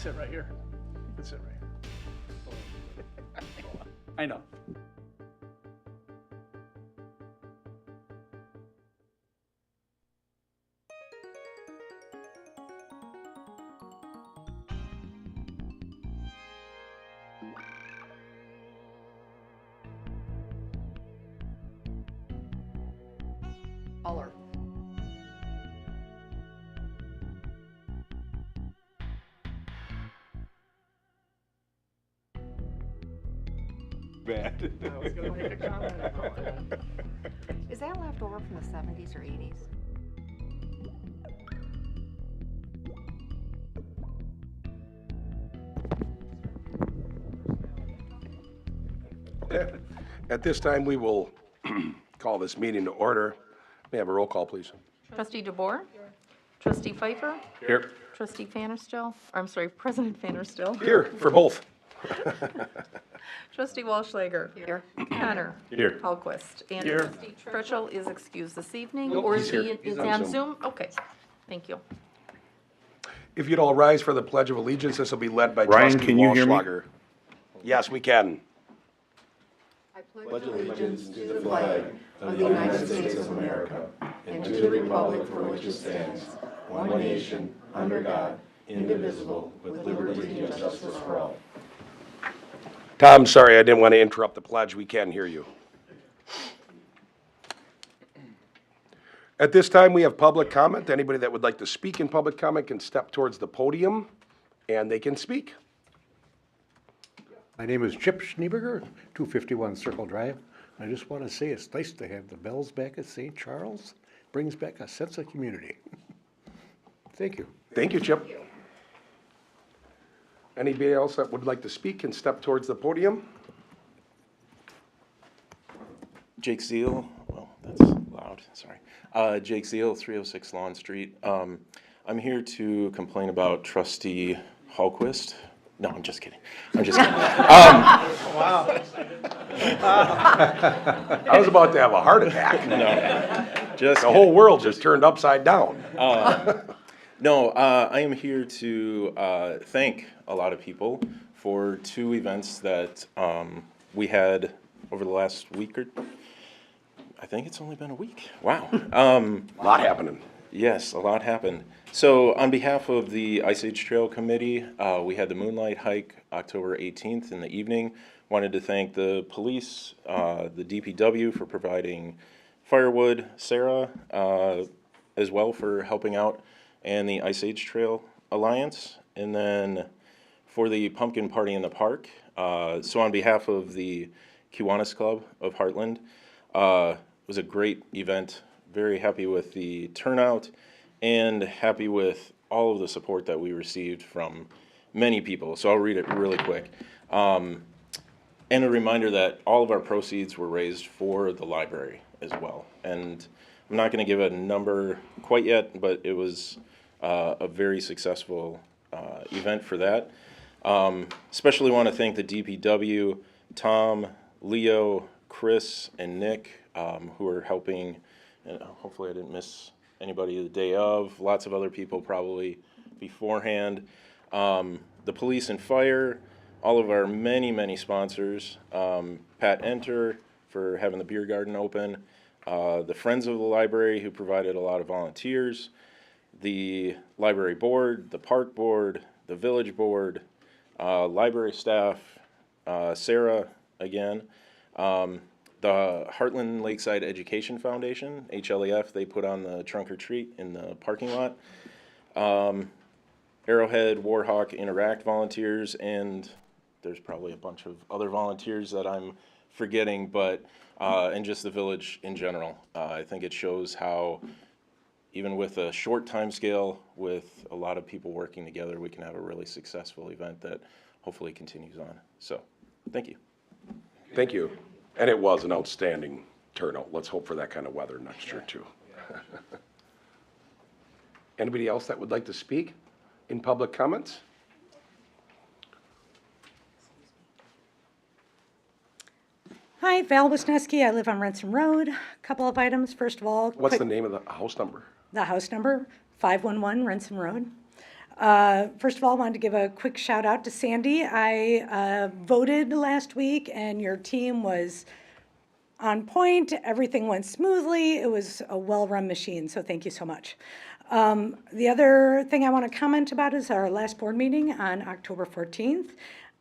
sit right here. You can sit right here. I know. Color. Bad. I was gonna make a comment about that. Is that left over from the 70s or 80s? At this time, we will call this meeting to order. May I have a roll call, please? Trustee DeBoer? Trustee Pfeiffer? Here. Trustee Fannerstel? I'm sorry, President Fannerstel? Here, for both. Trustee Wallschlager? Here. Connor? Here. Hallquist? And Here. Trustee Churchill is excused this evening, Nope, or he's is here. he He's is on on Zoom. Zoom? Okay, thank you. If you'd all rise for the Pledge of Allegiance, this will be led by Ryan, Trustee can you hear me? Wallschlager. Yes, we can. I pledge allegiance to the flag of the United States of America and to the republic for which it stands, one nation, under God, indivisible, with liberty and justice for all. Tom, sorry, I didn't want to interrupt the pledge. We can hear you. At this time, we have public comment. Anybody that would like to speak in public comment can step towards the podium, and they can speak. My name is Chip Schneeberger, 251 Circle Drive. I just want to say it's nice to have the bells back at St. Charles. Brings back a sense of community. Thank you. Thank you, Chip. Anybody else that would like to speak can step towards the podium? Jake Zeal, well, that's loud, sorry. Jake Zeal, 306 Lawn Street. I'm here to complain about Trustee Hallquist. No, I'm just kidding. I'm just kidding. I was about to have a heart attack. No, just The whole world just turned upside down. No, I am here to thank a lot of people for two events that we had over the last week or I think it's only been a week. Wow. A lot happening. Yes, a lot happened. So on behalf of the Ice Age Trail Committee, we had the Moonlight Hike October 18th in the evening. Wanted to thank the police, the DPW for providing firewood, Sarah as well for helping out, and the Ice Age Trail Alliance. And then for the pumpkin party in the park, so on behalf of the Kiwanis Club of Hartland, it was a great event. Very happy with the turnout and happy with all of the support that we received from many people. So I'll read it really quick. And a reminder that all of our proceeds were raised for the library as well. And I'm not going to give a number quite yet, but it was a very successful event for that. Especially want to thank the DPW, Tom, Leo, Chris, and Nick, who are helping. And hopefully I didn't miss anybody the day of. Lots of other people probably beforehand. The police and fire, all of our many, many sponsors. Pat Enter for having the beer garden open. The Friends of the Library who provided a lot of volunteers. The library board, the park board, the village board, library staff, Sarah again. The Hartland Lakeside Education Foundation, HLEF, they put on the trunk or treat in the parking lot. Arrowhead, Warhawk, Interact volunteers, and there's probably a bunch of other volunteers that I'm forgetting, but, and just the village in general. I think it shows how, even with a short time scale, with a lot of people working together, we can have a really successful event that hopefully continues on. So, thank you. Thank you. And it was an outstanding turnout. Let's hope for that kind of weather next year, too. Anybody else that would like to speak in public comments? Hi, Val Wisniewski. I live on Renson Road. A couple of items. First of all, What's the name of the house number? the house number, 511 Renson Road. First of all, I wanted to give a quick shout out to Sandy. I voted last week and your team was on point. Everything went smoothly. It was a well-run machine, so thank you so much. The other thing I want to comment about is our last board meeting on October 14th.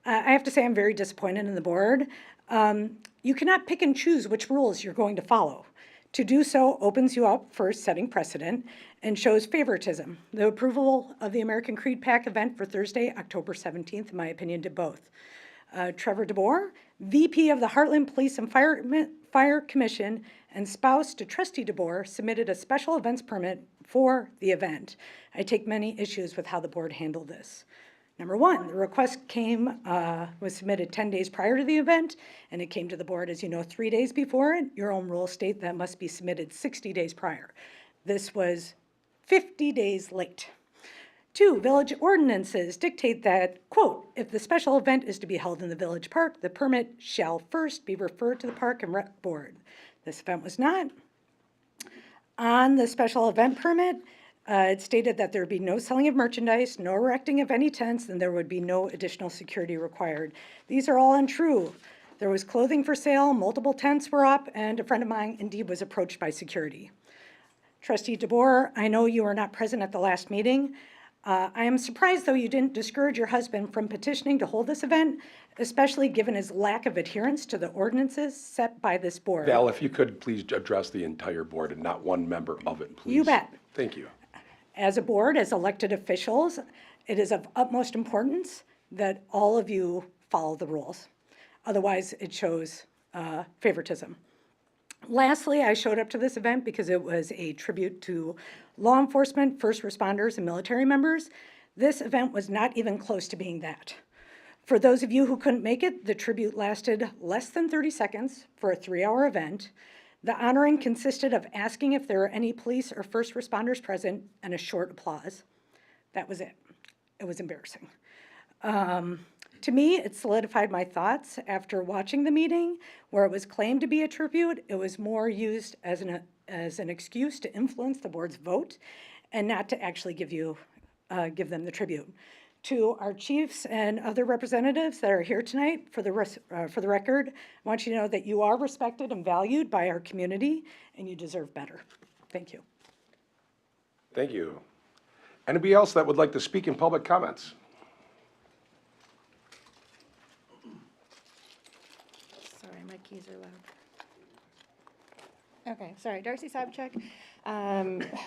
I have to say I'm very disappointed in the board. You cannot pick and choose which rules you're going to follow. To do so opens you up for setting precedent and shows favoritism. The approval of the American Creed Pack event for Thursday, October 17th, in my opinion, did both. Trevor DeBoer, VP of the Hartland Police and Fire Commission and spouse to Trustee DeBoer, submitted a special events permit for the event. I take many issues with how the board handled this. Number one, the request was submitted 10 days prior to the event, and it came to the board, as you know, 3 days before it. Your own rules state that must be submitted 60 days prior. This was 50 days late. Two, village ordinances dictate that, quote, if the special event is to be held in the village park, the permit shall first be referred to the Park and Rec Board. This event was not. On the special event permit, it stated that there would be no selling of merchandise, no erecting of any tents, and there would be no additional security required. These are all untrue. There was clothing for sale, multiple tents were up, and a friend of mine indeed was approached by security. Trustee DeBoer, I know you were not present at the last meeting. I am surprised, though, you didn't discourage your husband from petitioning to hold this event, especially given his lack of adherence to the ordinances set by this board. Val, if you could please address the entire board and not one member of it, please. You bet. Thank you. As a board, as elected officials, it is of utmost importance that all of you follow the rules. Otherwise, it shows favoritism. Lastly, I showed up to this event because it was a tribute to law enforcement, first responders, and military members. This event was not even close to being that. For those of you who couldn't make it, the tribute lasted less than 30 seconds for a 3-hour event. The honoring consisted of asking if there were any police or first responders present and a short applause. That was it. It was embarrassing. To me, it solidified my thoughts after watching the meeting where it was claimed to be a tribute. It was more used as an excuse to influence the board's vote and not to actually give them the tribute. To our chiefs and other representatives that are here tonight, for the record, I want you to know that you are respected and valued by our community, and you deserve better. Thank you. Thank you. Anybody else that would like to speak in public comments? Sorry, my keys are loud. Okay, sorry, Darcy Sabchuk,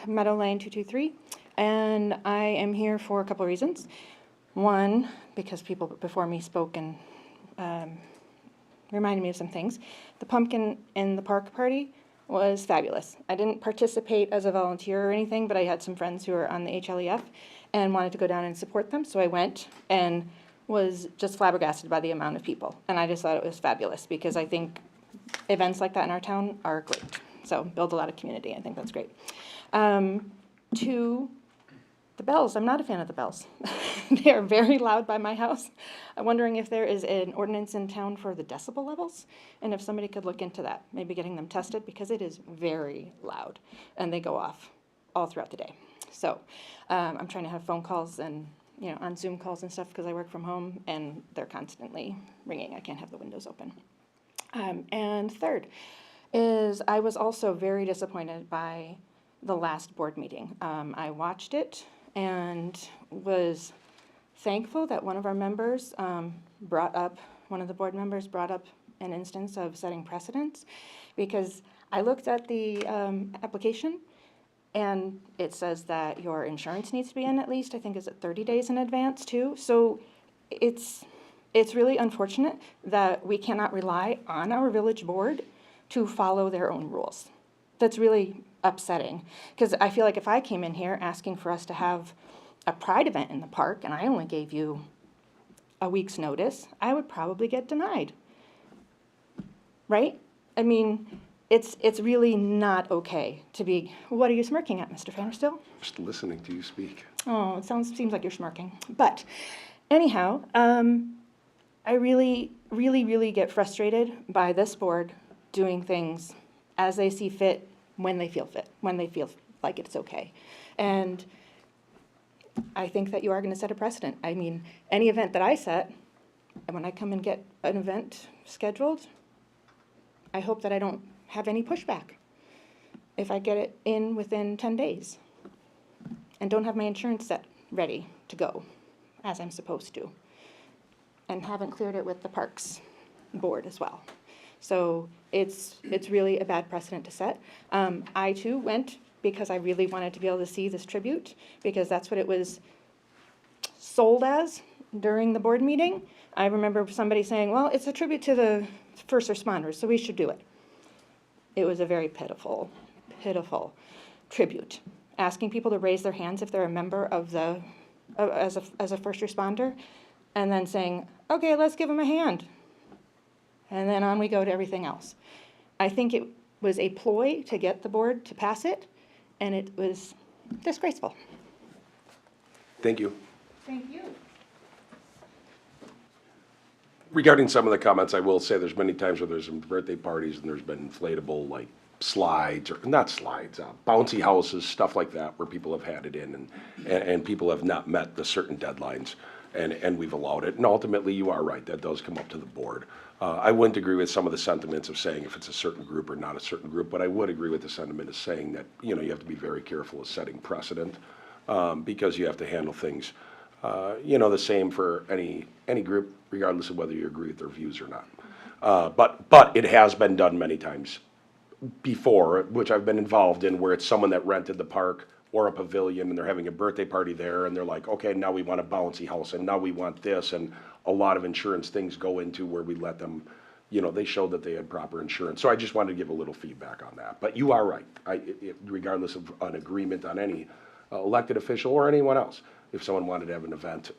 Meadow Lane 223, and I am here for a couple of reasons. One, because people before me spoke and reminded me of some things. The pumpkin in the park party was fabulous. I didn't participate as a volunteer or anything, but I had some friends who are on the HLEF and wanted to go down and support them, so I went and was just flabbergasted by the amount of people. And I just thought it was fabulous because I think events like that in our town are great. So build a lot of community. I think that's great. Two, the bells. I'm not a fan of the bells. They are very loud by my house. I'm wondering if there is an ordinance in town for the decibel levels, and if somebody could look into that, maybe getting them tested, because it is very loud, and they go off all throughout the day. So I'm trying to have phone calls and on Zoom calls and stuff because I work from home, and they're constantly ringing. I can't have the windows open. And third is I was also very disappointed by the last board meeting. I watched it and was thankful that one of our members one of the board members brought up an instance of setting precedents, because I looked at the application and it says that your insurance needs to be in at least, I think, is it 30 days in advance too? So it's really unfortunate that we cannot rely on our village board to follow their own rules. That's really upsetting, because I feel like if I came in here asking for us to have a pride event in the park and I only gave you a week's notice, I would probably get denied, right? I mean, it's really not okay to be, what are you smirking at, Mr. Fannerstill? Just listening to you speak. Oh, it seems like you're smirking. But anyhow, I really, really, really get frustrated by this board doing things as they see fit, when they feel like it's okay. And I think that you are going to set a precedent. I mean, any event that I set, and when I come and get an event scheduled, I hope that I don't have any pushback if I get it in within 10 days and don't have my insurance set ready to go as I'm supposed to, and haven't cleared it with the Parks Board as well. So it's really a bad precedent to set. I too went because I really wanted to be able to see this tribute, because that's what it was sold as during the board meeting. I remember somebody saying, well, it's a tribute to the first responders, so we should do it. It was a very pitiful, pitiful tribute. Asking people to raise their hands if they're a member of the, as a first responder, and then saying, okay, let's give them a hand. And then on we go to everything else. I think it was a ploy to get the board to pass it, and it was disgraceful. Thank you. Thank you. Regarding some of the comments, I will say there's many times where there's some birthday parties and there's been inflatable, like, slides, or not slides, bouncy houses, stuff like that, where people have had it in, and people have not met the certain deadlines, and we've allowed it. And ultimately, you are right, that does come up to the board. I wouldn't agree with some of the sentiments of saying if it's a certain group or not a certain group, but I would agree with the sentiment of saying that, you know, you have to be very careful of setting precedent, because you have to handle things, you know, the same for any group, regardless of whether you agree with their views or not. But it has been done many times before, which I've been involved in, where it's someone that rented the park or a pavilion and they're having a birthday party there, and they're like, okay, now we want a bouncy house, and now we want this, and a lot of insurance things go into where we let them, you know, they showed that they had proper insurance. So I just wanted to give a little feedback on that. But you are right. Regardless of an agreement on any elected official or anyone else, if someone wanted to have an event,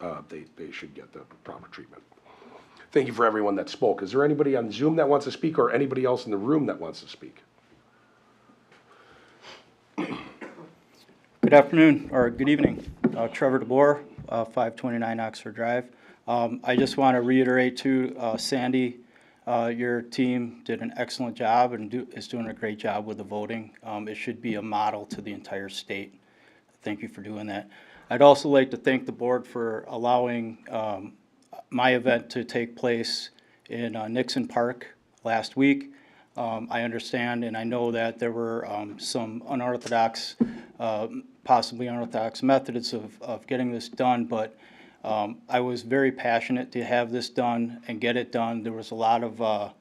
they should get the proper treatment. Thank you for everyone that spoke. Is there anybody on Zoom that wants to speak, or anybody else in the room that wants to speak? Good afternoon, or good evening. Trevor DeBoer, 529 Oxford Drive. I just want to reiterate to Sandy, your team did an excellent job and is doing a great job with the voting. It should be a model to the entire state. Thank you for doing that. I'd also like to thank the board for allowing my event to take place in Nixon Park last week. I understand and I know that there were some unorthodox, possibly unorthodox methods of getting this done, but I was very passionate to have this done and get it done. There was a lot of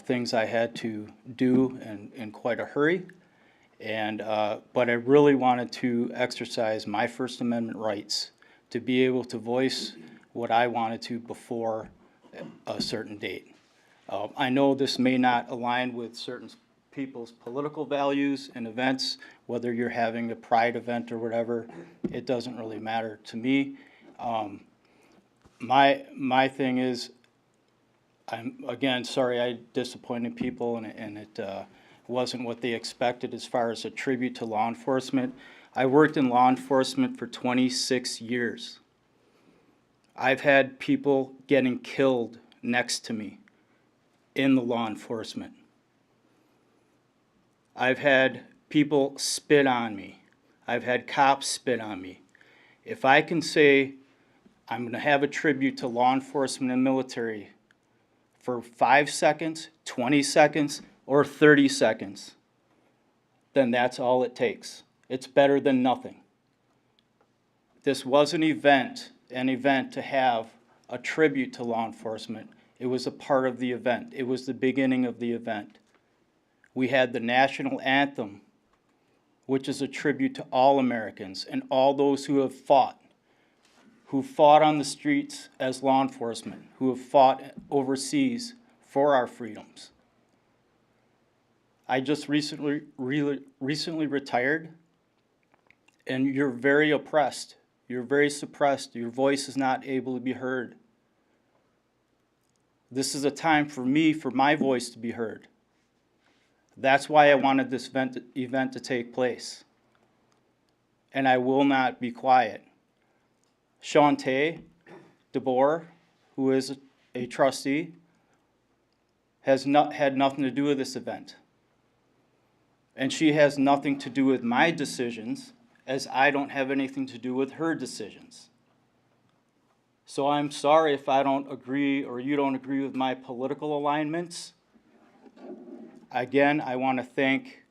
things I had to do in quite a hurry, and but I really wanted to exercise my First Amendment rights to be able to voice what I wanted to before a certain date. I know this may not align with certain people's political values and events, whether you're having a pride event or whatever, it doesn't really matter to me. My thing is, I'm, again, sorry I disappointed people and it wasn't what they expected as far as a tribute to law enforcement. I worked in law enforcement for 26 years. I've had people getting killed next to me in the law enforcement. I've had people spit on me. I've had cops spit on me. If I can say I'm going to have a tribute to law enforcement and military for 5 seconds, 20 seconds, or 30 seconds, then that's all it takes. It's better than nothing. This was an event to have a tribute to law enforcement. It was a part of the event. It was the beginning of the event. We had the national anthem, which is a tribute to all Americans and all those who have fought on the streets as law enforcement, who have fought overseas for our freedoms. I just recently retired, and you're very oppressed. You're very suppressed. Your voice is not able to be heard. This is a time for me, for my voice to be heard. That's why I wanted this event to take place. And I will not be quiet. Shantae DeBoer, who is a trustee, has had nothing to do with this event. And she has nothing to do with my decisions as I don't have anything to do with her decisions. So I'm sorry if I don't agree or you don't agree with my political alignments. Again, I want to thank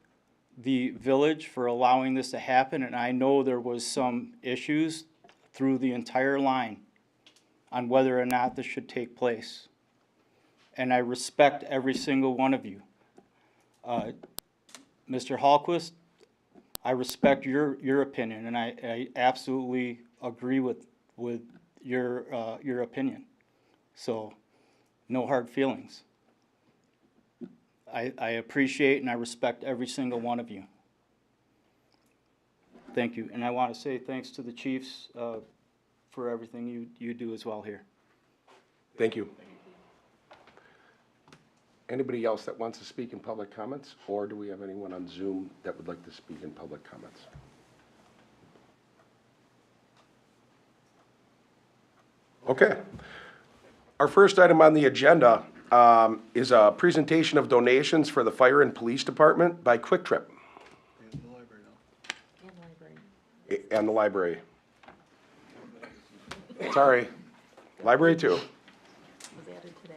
the village for allowing this to happen, and I know there was some issues through the entire line on whether or not this should take place. And I respect every single one of you. Mr. Hallquist, I respect your opinion, and I absolutely agree with your opinion. So, no hard feelings. I appreciate and I respect every single one of you. Thank you. And I want to say thanks to the chiefs for everything you do as well here. Thank you. Anybody else that wants to speak in public comments? Or do we have anyone on Zoom that would like to speak in public comments? Okay. Our first item on the agenda is a presentation of donations for the fire and police department by Quick Trip. And the library. Sorry, library too. Was added today.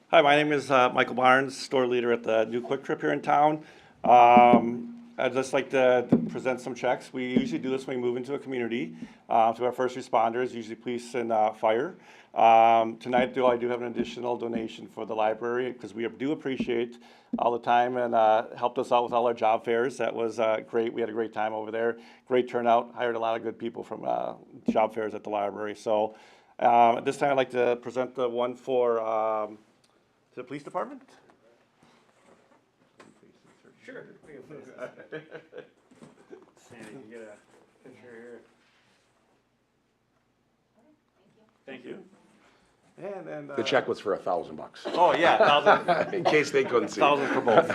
Hi, my name is Michael Barnes, store leader at the new Quick Trip here in town. I'd just like to present some checks. We usually do this when we move into a community to our first responders, usually police and fire. Tonight, though, I do have an additional donation for the library because we do appreciate all the time and helped us out with all our job fairs. That was great. We had a great time over there. Great turnout. Hired a lot of good people from job fairs at the library. So at this time, I'd like to present the one for to the police department. Sure. Sandy, you get a picture here. Thank you. And then The check was for $1,000. Oh yeah, 1,000. In case they couldn't see. 1,000 for both.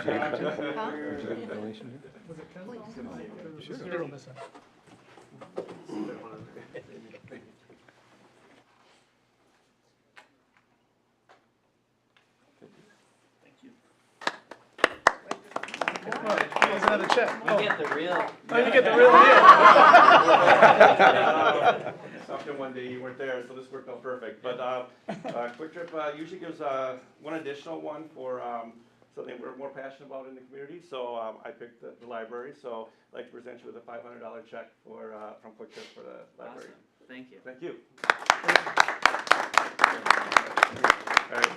Here's another check. You get the real. Oh, you get the real deal. Something one day you weren't there, so this worked out perfect. But Quick Trip usually gives one additional one for something we're more passionate about in the community. So I picked the library. So I'd like to present you with a $500 check for from Quick Trip for the library. Awesome. Thank you. Thank you. All right.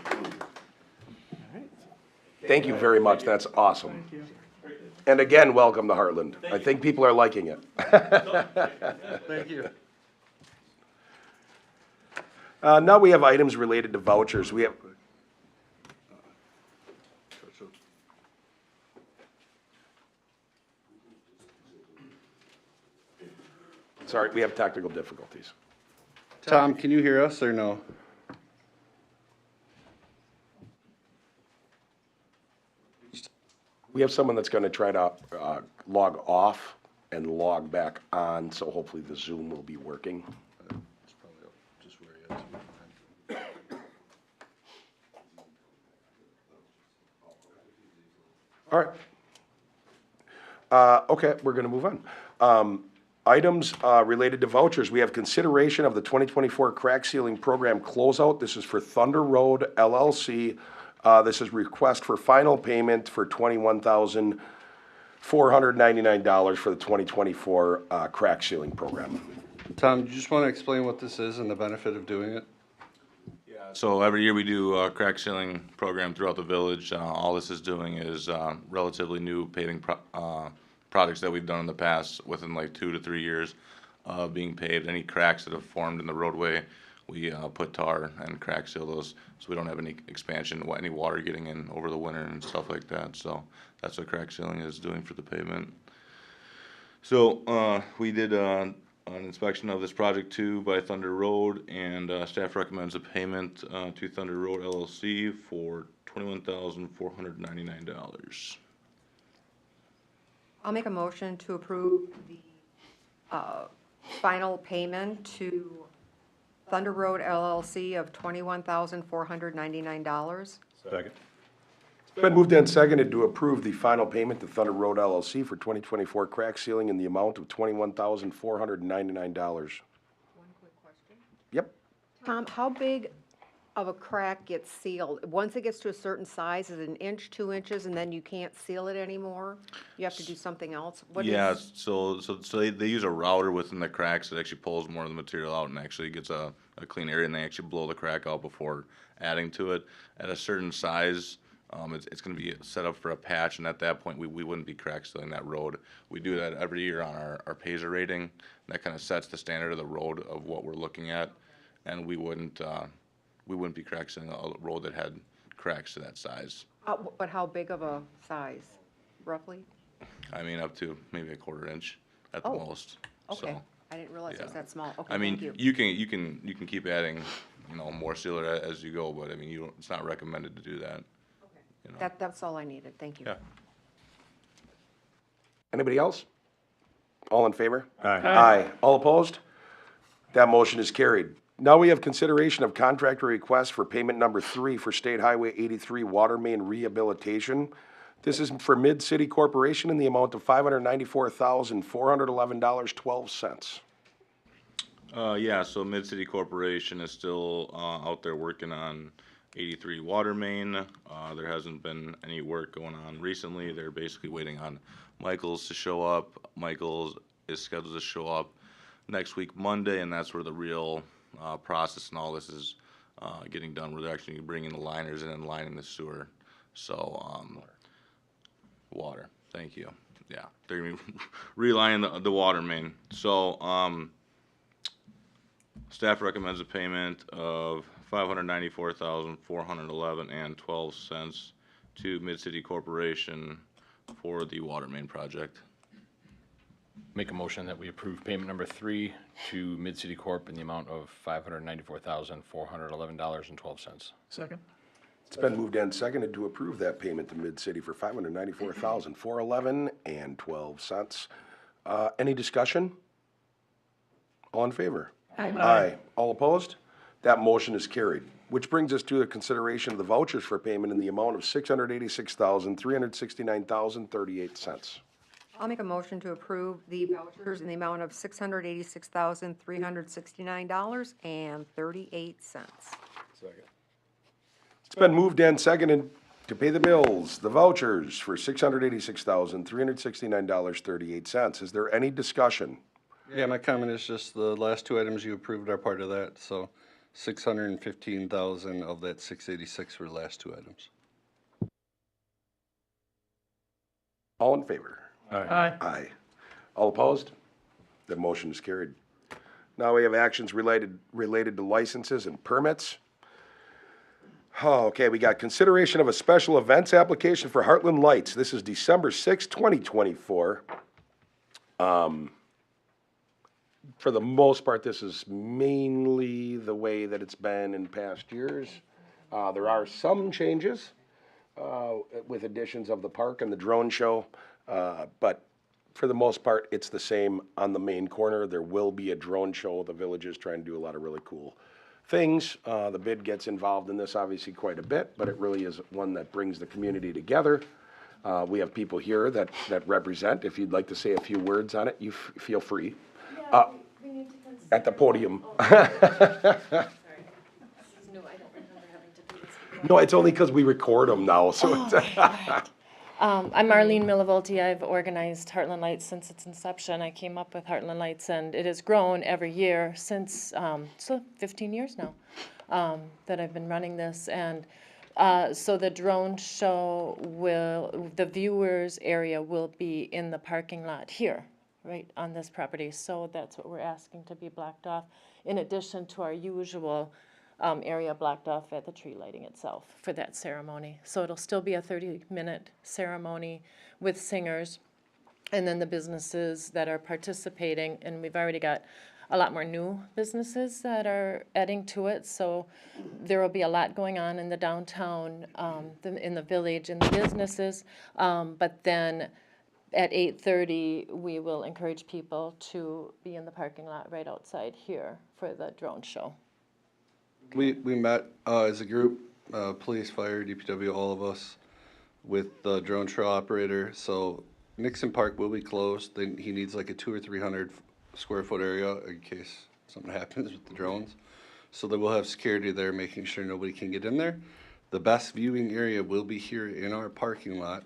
Thank you very much. That's awesome. And again, welcome to Hartland. I think people are liking it. Thank you. Now we have items related to vouchers. We have. Sorry, we have technical difficulties. Tom, can you hear us or no? We have someone that's going to try to log off and log back on, so hopefully the Zoom will be working. It's probably just where he is. All right. Okay, we're going to move on. Items related to vouchers. We have consideration of the 2024 Crack Sealing Program Closeout. This is for Thunder Road LLC. This is request for final payment for $21,499 for the 2024 Crack Sealing Program. Tom, do you just want to explain what this is and the benefit of doing it? So every year we do a crack sealing program throughout the village. All this is doing is relatively new paving projects that we've done in the past within like 2 to 3 years of being paved. Any cracks that have formed in the roadway, we put tar and crack seal those so we don't have any expansion, any water getting in over the winter and stuff like that. So that's what crack sealing is doing for the pavement. So we did an inspection of this project too by Thunder Road, and staff recommends a payment to Thunder Road LLC for $21,499. I'll make a motion to approve the final payment to Thunder Road LLC of $21,499. Second. It's been moved and seconded to approve the final payment to Thunder Road LLC for 2024 crack sealing in the amount of $21,499. One quick question. Yep. Tom, how big of a crack gets sealed? Once it gets to a certain size, is it an inch, 2 inches, and then you can't seal it anymore? You have to do something else? What Yeah, is- so they use a router within the cracks that actually pulls more of the material out and actually gets a clean area, and they actually blow the crack out before adding to it. At a certain size, it's gonna be set up for a patch, and at that point, we wouldn't be crack sealing that road. We do that every year on our Paisley rating. That kind of sets the standard of the road of what we're looking at, and we wouldn't be crack sealing a road that had cracks to that size. But how big of a size, roughly? I mean, up to maybe a 1/4 inch at the Oh, most. Okay, So, I didn't realize it was yeah. that small. Okay, I mean, thank you. you can keep adding, more sealer as you go, but I mean, it's not recommended to do that. You know. That's all I needed, thank you. Yeah. Anybody else? All in favor? Aye. Aye. All opposed? That motion is carried. Now we have consideration of contractor request for payment number 3 for State Highway 83 Water Main Rehabilitation. This is for MidCity Corporation in the amount of $594,411.12. Yeah, so MidCity Corporation is still out there working on 83 Water Main. There hasn't been any work going on recently. They're basically waiting on Michael's to show up. Michael's is scheduled to show up next week, Monday, and that's where the real process and all this is getting done, where they're actually bringing the liners in and lining the sewer. So, water, thank you. Yeah, they're gonna be relining the water main. So, staff recommends a payment of $594,411.12 to MidCity Corporation for the water main project. Make a motion that we approve payment number 3 to MidCity Corp in the amount of $594,411.12. Second. It's been moved and seconded to approve that payment to MidCity for $594,411.12. Any discussion? All in favor? Aye. All opposed? That motion is carried. Which brings us to the consideration of the vouchers for payment in the amount of $686,369.38. I'll make a motion to approve the vouchers in the amount of $686,369.38. It's been moved and seconded to pay the bills, the vouchers for $686,369.38. Is there any discussion? Yeah, my comment is just the last 2 items you approved are part of that, so 615,000 of that 686 were the last 2 items. All in favor? Aye. Aye. All opposed? The motion is carried. Now we have actions related to licenses and permits. Okay, we got consideration of a special events application for Hartland Lights. This is December 6, 2024. For the most part, this is mainly the way that it's been in past years. There are some changes with additions of the park and the drone show, but for the most part, it's the same on the main corner. There will be a drone show. The village is trying to do a lot of really cool things. The bid gets involved in this obviously quite a bit, but it really is one that brings the community together. We have people here that represent. If you'd like to say a few words on it, you feel free. At the podium. No, it's only because we record them now, so it's. I'm Marlene Millivolti. I've organized Hartland Lights since its inception. I came up with Hartland Lights, and it has grown every year since, so 15 years now that I've been running this. And so the drone show the viewers area will be in the parking lot here, right on this property. So that's what we're asking to be blocked off, in addition to our usual area blocked off at the tree lighting itself for that ceremony. So it'll still be a 30-minute ceremony with singers, and then the businesses that are participating, and we've already got a lot more new businesses that are adding to it. So there will be a lot going on in the downtown, in the village, in the businesses. But then at 8:30, we will encourage people to be in the parking lot right outside here for the drone show. We met as a group police, fire, DPW, all of us, with the drone trail operator. So Nixon Park will be closed. He needs like a 200 or 300 square foot area in case something happens with the drones. So they will have security there, making sure nobody can get in there. The best viewing area will be here in our parking lot.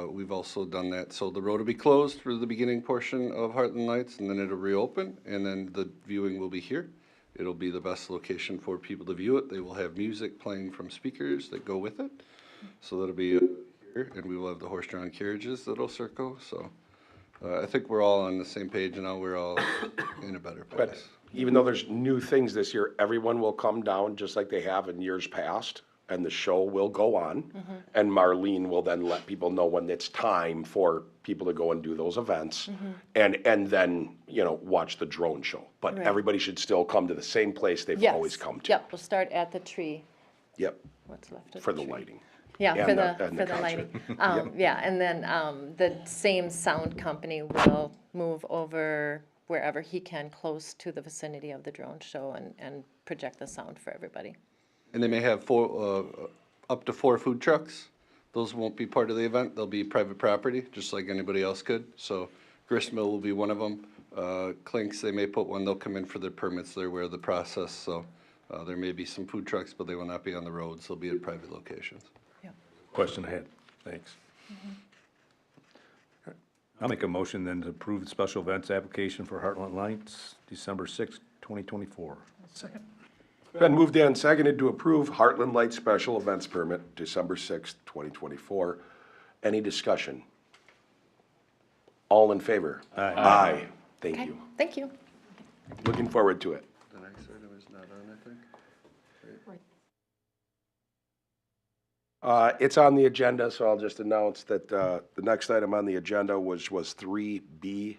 We've also done that. So the road will be closed for the beginning portion of Hartland Lights, and then it'll reopen, and then the viewing will be here. It'll be the best location for people to view it. They will have music playing from speakers that go with it. So that'll be here, and we will have the horse-drawn carriages that'll circle. So I think we're all on the same page now. We're all in a better But place. even though there's new things this year, everyone will come down just like they have in years past, and the show will go on. And Marlene will then let people know when it's time for people to go and do those events, and then, you know, watch the drone show. But Right. everybody should still come to the same place they've Yes. always come to. Yep, we'll start at the tree. Yep, What's left of for the tree. lighting. Yeah, and for the- the, and for the the concert. lighting. Yeah, and then, the same sound company will move over wherever he can, close to the vicinity of the drone show and project the sound for everybody. And they may have up to 4 food trucks. Those won't be part of the event. They'll be private property, just like anybody else could. So Gristmill will be one of them. Clinks, they may put one. They'll come in for their permits. They're aware of the process. So there may be some food trucks, but they will not be on the roads. They'll be at private locations. Question ahead, thanks. I'll make a motion then to approve the special events application for Heartland Lights, December 6th, 2024. Second. Been moved and seconded to approve Heartland Light Special Events Permit, December 6th, 2024. Any discussion? All in favor? Aye. Thank Okay, you. thank you. Looking forward to it. The next item is not on, I think. It's on the agenda, so I'll just announce that the next item on the agenda was 3B,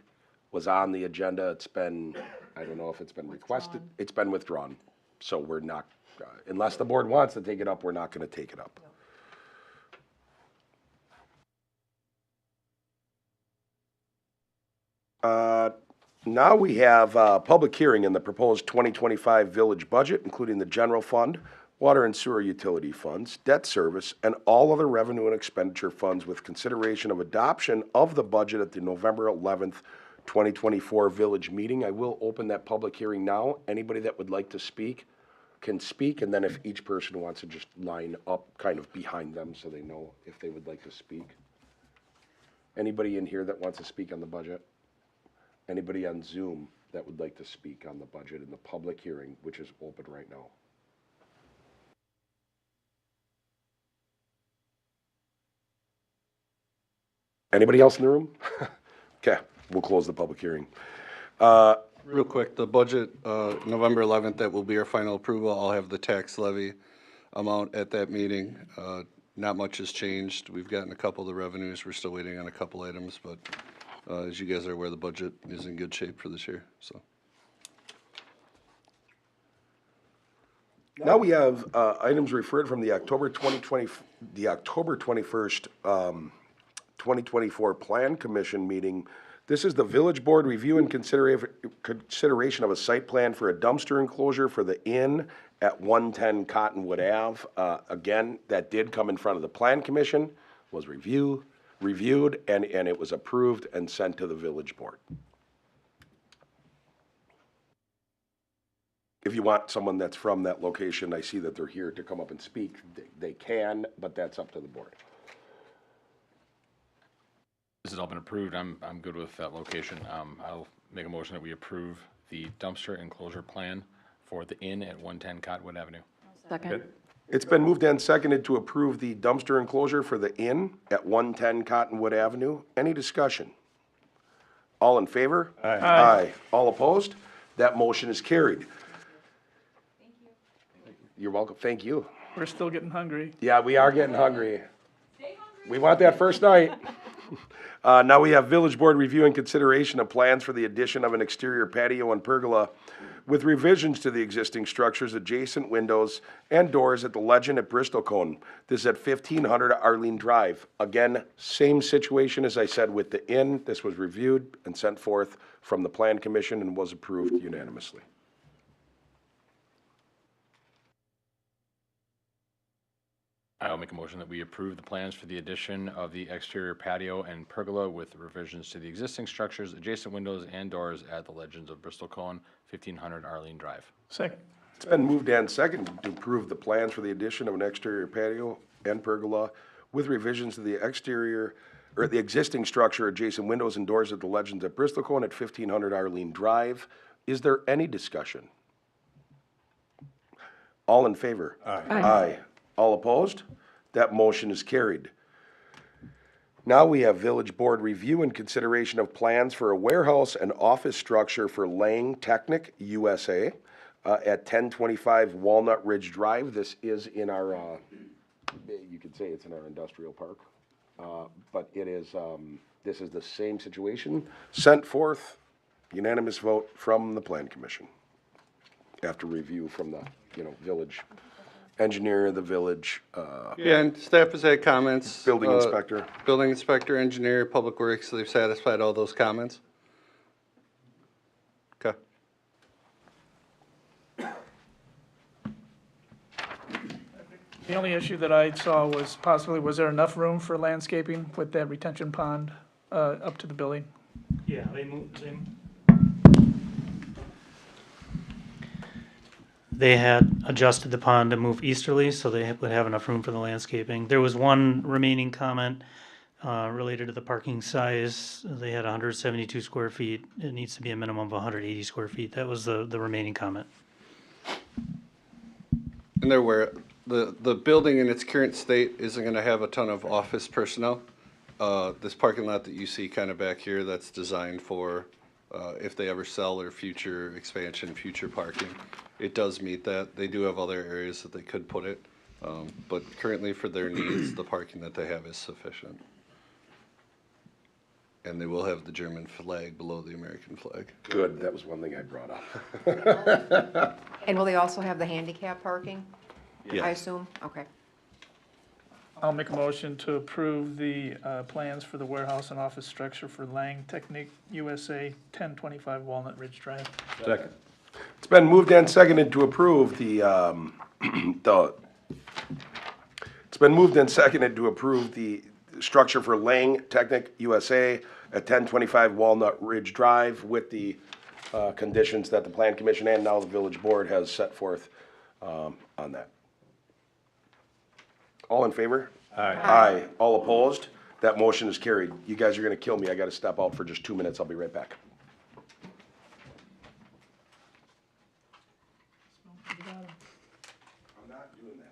was on the agenda. It's been, I don't know if it's been requested. It's been withdrawn. So we're not, unless the board wants to take it up, we're not going to take it up. Now we have a public hearing in the proposed 2025 village budget, including the general fund, water and sewer utility funds, debt service, and all other revenue and expenditure funds with consideration of adoption of the budget at the November 11th, 2024 village meeting. I will open that public hearing now. Anybody that would like to speak can speak, and then if each person wants to just line up kind of behind them so they know if they would like to speak. Anybody in here that wants to speak on the budget? Anybody on Zoom that would like to speak on the budget in the public hearing, which is open right now? Anybody else in the room? Okay, we'll close the public hearing. Real quick, the budget, November 11th, that will be our final approval. I'll have the tax levy amount at that meeting. Not much has changed. We've gotten a couple of the revenues. We're still waiting on a couple items, but as you guys are aware, the budget is in good shape for this year, so. Now we have items referred from the October 21st, 2024 Plan Commission meeting. This is the Village Board review and consideration of a site plan for a dumpster enclosure for the inn at 110 Cottonwood Ave. Again, that did come in front of the Plan Commission, was reviewed, and it was approved and sent to the Village Board. If you want someone that's from that location, I see that they're here to come up and speak. They can, but that's up to the board. This has all been approved. I'm good with that location. I'll make a motion that we approve the dumpster enclosure plan for the inn at 110 Cottonwood Avenue. Second. It's been moved and seconded to approve the dumpster enclosure for the inn at 110 Cottonwood Avenue. Any discussion? All in favor? Aye. Aye. All opposed? That motion is carried. Thank you. You're welcome. Thank you. We're still getting hungry. Yeah, we are getting hungry. We want that first night. Now we have Village Board review and consideration of plans for the addition of an exterior patio and pergola with revisions to the existing structures, adjacent windows, and doors at the Legend at Bristlecone. This is at 1500 Arlene Drive. Again, same situation as I said with the inn. This was reviewed and sent forth from the Plan Commission and was approved unanimously. I'll make a motion that we approve the plans for the addition of the exterior patio and pergola with revisions to the existing structures, adjacent windows and doors at the Legends of Bristol Cone, 1500 Arlene Drive. Second. It's been moved and seconded to approve the plans for the addition of an exterior patio and pergola with revisions to the exterior, or the existing structure, adjacent windows and doors at the Legends at Bristol Cone at 1500 Arlene Drive. Is there any discussion? All in favor? Aye. Aye. All opposed? That motion is carried. Now we have Village Board review and consideration of plans for a warehouse and office structure for Lang Technic USA at 1025 Walnut Ridge Drive. This is in our, you could say it's in our industrial park, but it is, this is the same situation. Sent forth, unanimous vote from the Plan Commission after review from the, village engineer, the village, Yeah, and staff has had comments. building inspector. Building inspector, engineer, public works, they've satisfied all those comments? Okay. The only issue that I saw was possibly, was there enough room for landscaping with that retention pond up to the building? Yeah, they had adjusted the pond to move easterly, so they would have enough room for the landscaping. There was one remaining comment related to the parking size. They had 172 square feet. It needs to be a minimum of 180 square feet. That was the remaining comment. And there were, the building in its current state isn't gonna have a ton of office personnel. This parking lot that you see kind of back here, that's designed for, if they ever sell or future expansion, future parking. It does meet that. They do have other areas that they could put it. But currently for their needs, the parking that they have is sufficient. And they will have the German flag below the American flag. Good, that was one thing I brought up. And will they also have the handicap parking, Yeah. I assume? Okay. I'll make a motion to approve the plans for the warehouse and office structure for Lang Technique USA, 1025 Walnut Ridge Drive. Second. It's been moved and seconded to approve it's been moved and seconded to approve the structure for Lang Technic USA at 1025 Walnut Ridge Drive with the conditions that the Plan Commission and now the Village Board has set forth on that. All in favor? Aye. Aye. All opposed? That motion is carried. You guys are gonna kill me. I gotta step out for just 2 minutes. I'll be right back. I'm not doing that.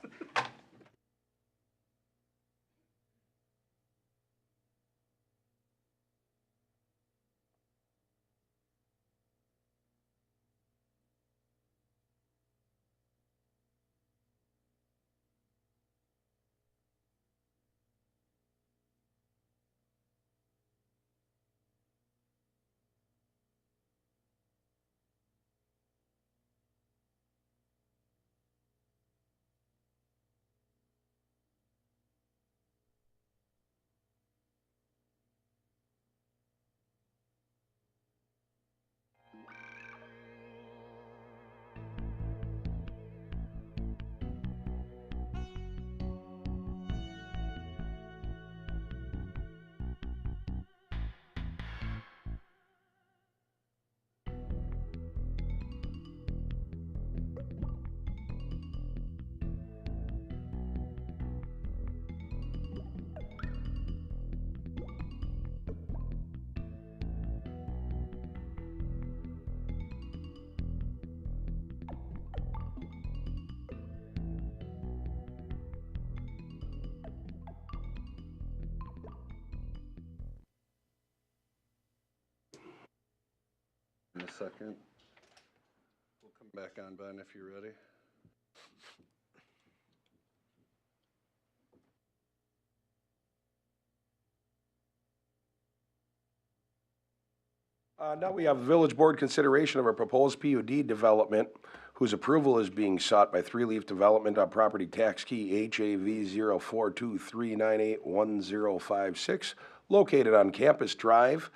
In a second. We'll come back on, Ben, if you're ready. Now we have Village Board consideration of a proposed PUD development whose approval is being sought by Three Leaf Development on property tax key HAV 0423981056, located on Campus Drive.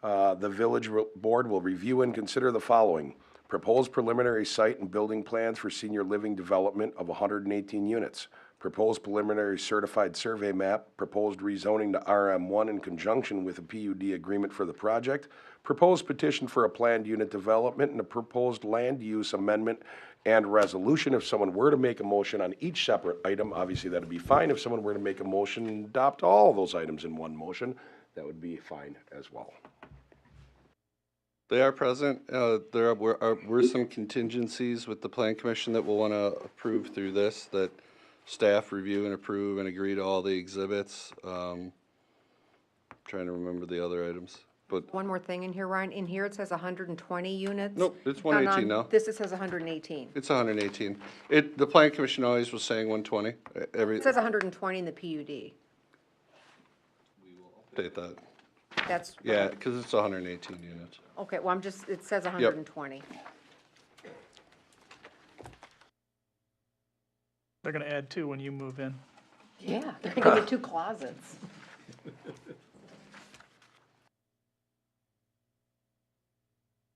The Village Board will review and consider the following: proposed preliminary site and building plans for senior living development of 118 units, proposed preliminary certified survey map, proposed rezoning to RM1 in conjunction with a PUD agreement for the project, proposed petition for a planned unit development, and a proposed land use amendment and resolution. If someone were to make a motion on each separate item, obviously that'd be fine. If someone were to make a motion and adopt all of those items in one motion, that would be fine as well. They are present. There were some contingencies with the Plan Commission that we'll want to approve through this, that staff review and approve and agree to all the exhibits. Trying to remember the other items, but One more thing in here, Ryan. In here, it says 120 units. nope, it's And 118 on now. This, it says 118. It's 118. The Plan Commission always was saying 120. It says 120 in the PUD. Update that. That's. Yeah, because it's 118 units. Okay, well, it says 120. They're gonna add 2 when you move in. Yeah, they're gonna get 2 closets.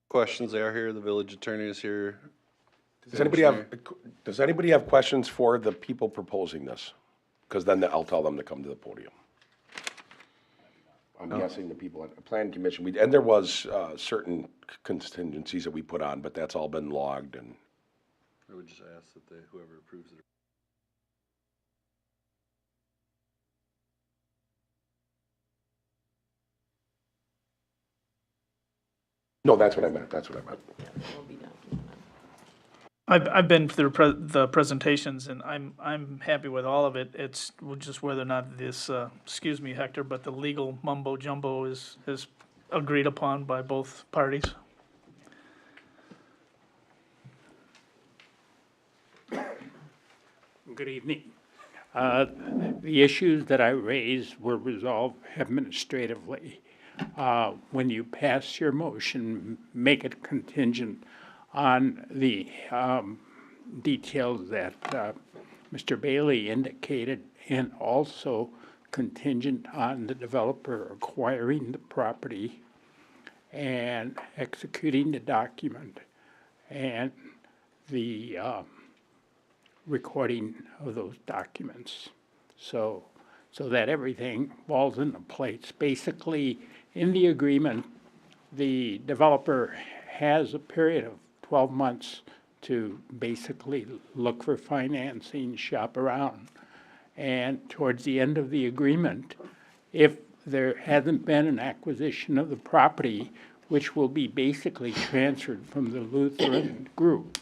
Questions are here. The village attorney is here. Does anybody have questions for the people proposing this? Because then I'll tell them to come to the podium. I'm guessing the people at the Plan Commission, and there was certain contingencies that we put on, but that's all been logged and. I would just ask that whoever approves it. No, that's what I meant. I've been through the presentations, and I'm happy with all of it. It's just whether or not this, excuse me, Hector, but the legal mumbo jumbo is agreed upon by both parties. Good evening. The issues that I raised were resolved administratively. When you pass your motion, make it contingent on the details that Mr. Bailey indicated, and also contingent on the developer acquiring the property and executing the document and the recording of those documents. So that everything falls into place. Basically, in the agreement, the developer has a period of 12 months to basically look for financing, shop around. And towards the end of the agreement, if there hasn't been an acquisition of the property, which will be basically transferred from the Lutheran group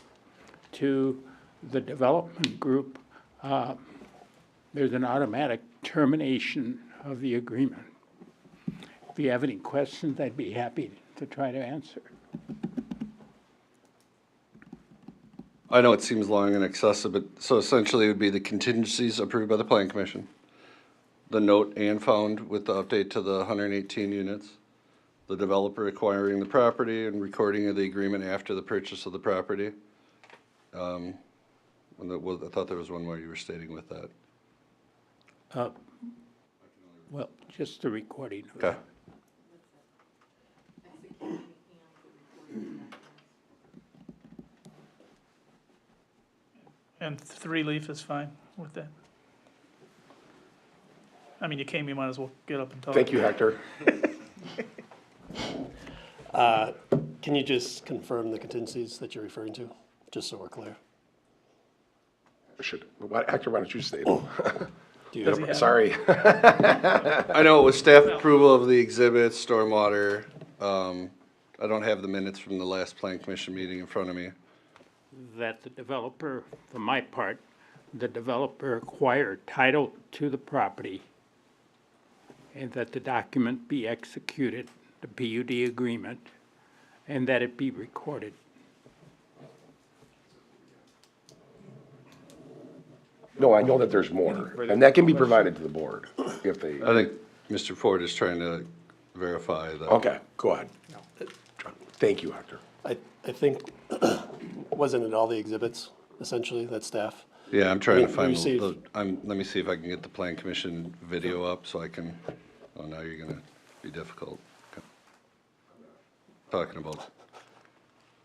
to the development group, there's an automatic termination of the agreement. If you have any questions, I'd be happy to try to answer. I know it seems long and excessive, but so essentially it would be the contingencies approved by the Plan Commission, the note and found with the update to the 118 units, the developer acquiring the property and recording of the agreement after the purchase of the property. And I thought there was one more you were stating with that. Well, just the recording. Okay. And 3-leaf is fine with that. I mean, you came, you might as well get up and talk. Thank you, Hector. Can you just confirm the contingencies that you're referring to, just so we're clear? Hector, why don't you state them? Does he have Sorry. I know it was staff approval of the exhibits, stormwater. I don't have the minutes from the last Plan Commission meeting in front of me. That the developer, for my part, the developer acquired title to the property and that the document be executed, the PUD agreement, and that it be recorded. No, I know that there's more, and that can be provided to the board if they. I think Mr. Ford is trying to verify that. Okay, go ahead. Thank you, Hector. I think, wasn't it all the exhibits, essentially, that staff? Yeah, I'm trying to find, received- let me see if I can get the Plan Commission video up so I can, oh, now you're gonna be difficult. Okay. Talking about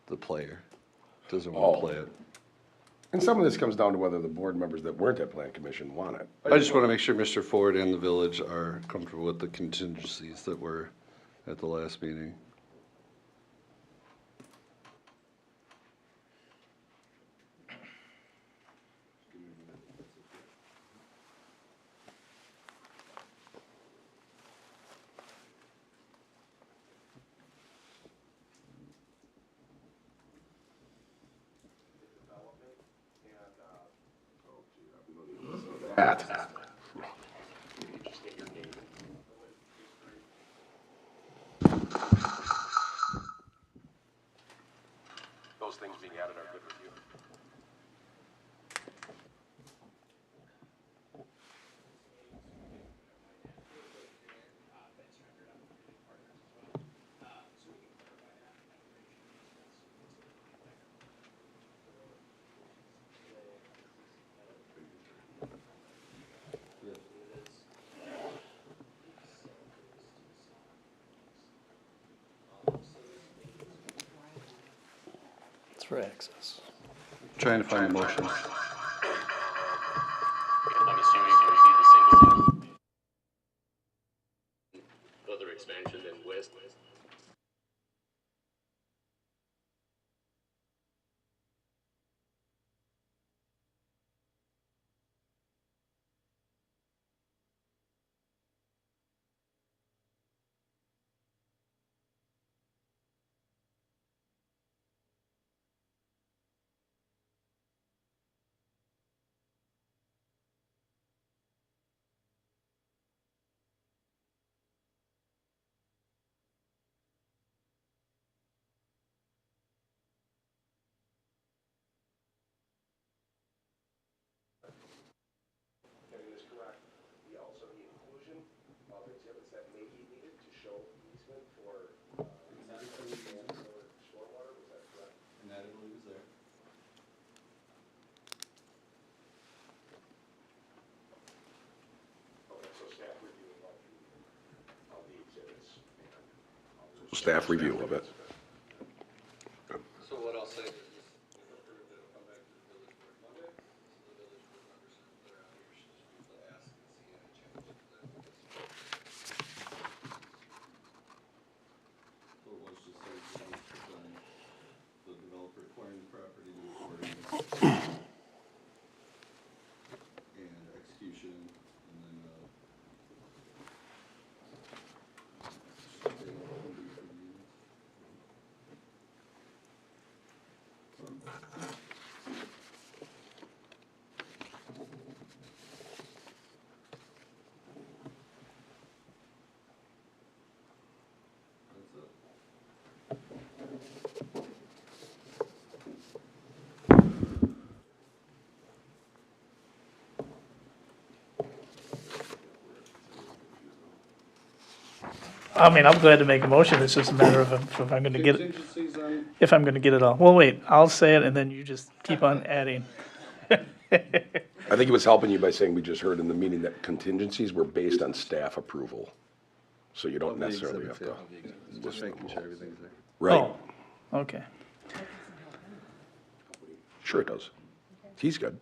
the player, doesn't want to play it. And some of this comes down to whether the board members that weren't at Plan Commission want it. I just want to make sure Mr. Ford and the village are comfortable with the contingencies that were at the last meeting. That. Those things being added are good with you. It's for access. Trying to find a motion. I'm assuming it would be the single other expansion than west. Getting this correct, we also need inclusion of exhibits that may be needed to show easement for, stormwater, was that correct? And that I believe is there. Okay, so staff review of the exhibits. Staff review of it. So what I'll say is, if approved, it'll come back to the village board Monday, so the village board members can clear out your issues, people ask and see any changes to that. So let's just say the developer acquiring the property, the recording, and execution, and then, I mean, I'm glad to make a motion, it's just a matter of if I'm gonna get it, contingencies on, if I'm gonna get it all. Well, wait, I'll say it and then you just keep on adding. I think he was helping you by saying we just heard in the meeting that contingencies were based on staff approval. So you don't necessarily have to. just making sure everything's there. Right, Oh, okay. sure it does. He's good.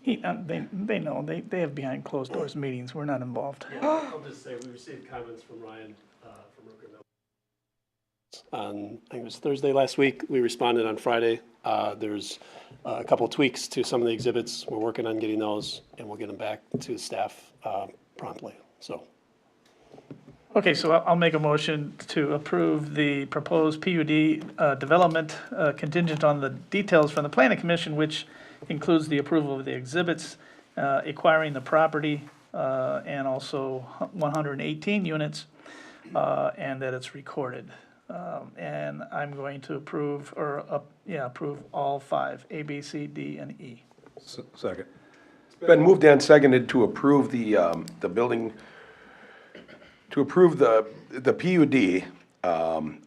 They know, they have behind closed doors meetings, we're not involved. I'll just say, we received comments from Ryan, from Rooker Mill. On, I think it was Thursday last week, we responded on Friday. There's a couple tweaks to some of the exhibits, we're working on getting those, and we'll get them back to staff promptly, so. Okay, so I'll make a motion to approve the proposed PUD development contingent on the details from the planning commission, which includes the approval of the exhibits, acquiring the property, and also 118 units, and that it's recorded. And I'm going to approve, approve all 5, A, B, C, D, and E. Second. Been moved and seconded to approve the building, to approve the PUD.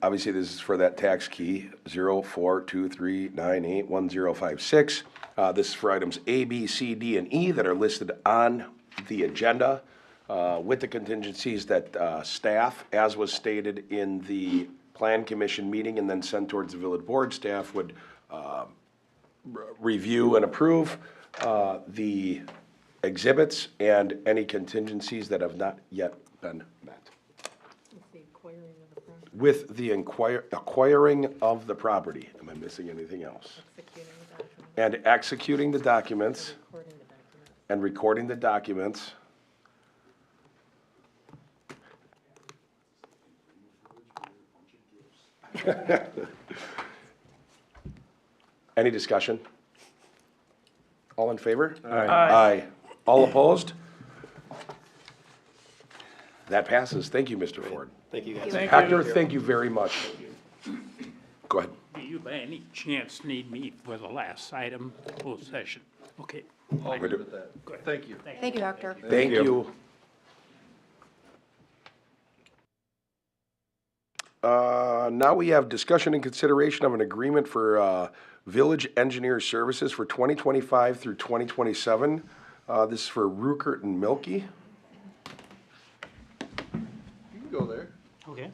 Obviously, this is for that tax key, 0423981056. This is for items A, B, C, D, and E that are listed on the agenda, with the contingencies that staff, as was stated in the Plan Commission meeting and then sent towards the village board, staff would review and approve the exhibits and any contingencies that have not yet been met. With the acquiring of the property. Am I missing anything else? And executing the documents. And recording the documents. Any discussion? All in favor? Aye. Aye. All opposed? That passes. Thank you, Mr. Ford. Thank you guys. Thank Hector, you. thank you very much. Go ahead. Do you by any chance need me for the last item, closed session? Okay. All good with that. Thank you. Thank you, Hector. Thank you. Now we have discussion and consideration of an agreement for village engineer services for 2025 through 2027. This is for Rukert and Milky. You can go there. Okay.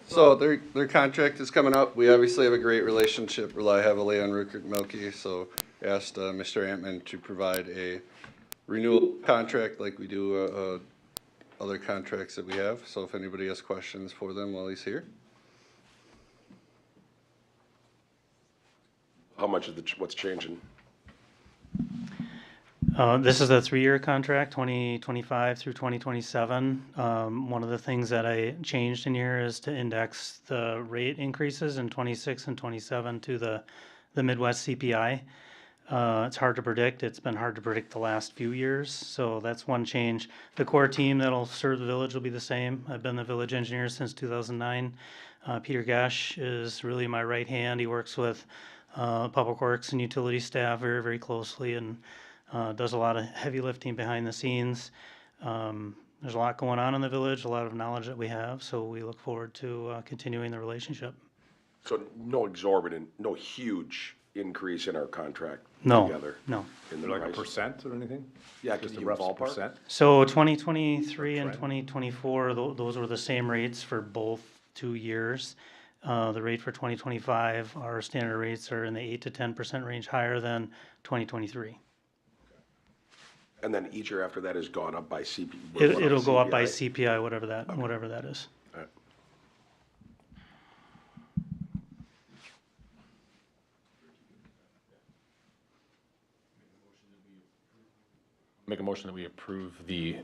So their contract is coming up. We obviously have a great relationship, rely heavily on Rukert and Milky, so asked Mr. Antman to provide a renewal contract like we do other contracts that we have. So if anybody has questions for them while he's here. How much of what's changing? This is a 3-year contract, 2025 through 2027. One of the things that I changed in here is to index the rate increases in 26 and 27 to the Midwest CPI. It's hard to predict. It's been hard to predict the last few years, so that's one change. The core team that'll serve the village will be the same. I've been the village engineer since 2009. Peter Gash is really my right hand. He works with Public Works and utility staff very, very closely and does a lot of heavy lifting behind the scenes. There's a lot going on in the village, a lot of knowledge that we have, so we look forward to continuing the relationship. So no exorbitant, no huge increase in our contract No, together? no. In the Like a price? percent or anything? Yeah, Just can a you rough ballpark? percent? So 2023 and 2024, those were the same rates for both 2 years. The rate for 2025, our standard rates are in the 8 to 10% range higher than 2023. And then each year after that has gone up by CP? It'll go up by CPI? CPI, whatever that is. All right. Make a motion that we approve the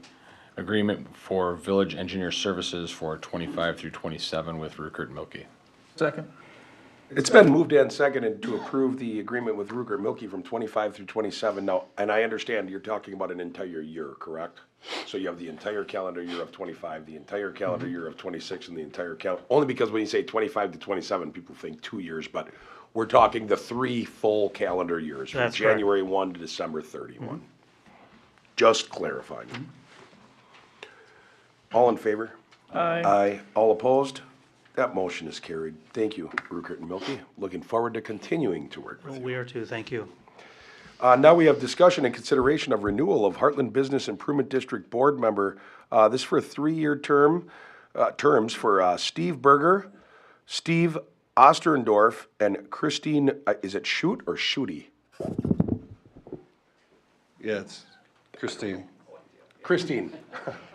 agreement for village engineer services for 25 through 27 with Rukert and Milky. Second. It's been moved and seconded to approve the agreement with Rukert Milky from 25 through 27 now, and I understand you're talking about an entire year, correct? So you have the entire calendar year of 25, the entire calendar year of 26, and the entire only because when you say 25 to 27, people think 2 years, but we're talking the 3 full calendar years, from That's correct. January 1 to December 31. Just clarifying. All in favor? Aye. Aye. All opposed? That motion is carried. Thank you, Rukert and Milky. Looking forward to continuing to work with you. We are too, thank you. Now we have discussion and consideration of renewal of Hartland Business Improvement District Board Member. This for a 3-year terms for Steve Berger, Steve Osterndorf, and Christine, is it Shoot or Shooty? Yeah, it's Christine. Christine.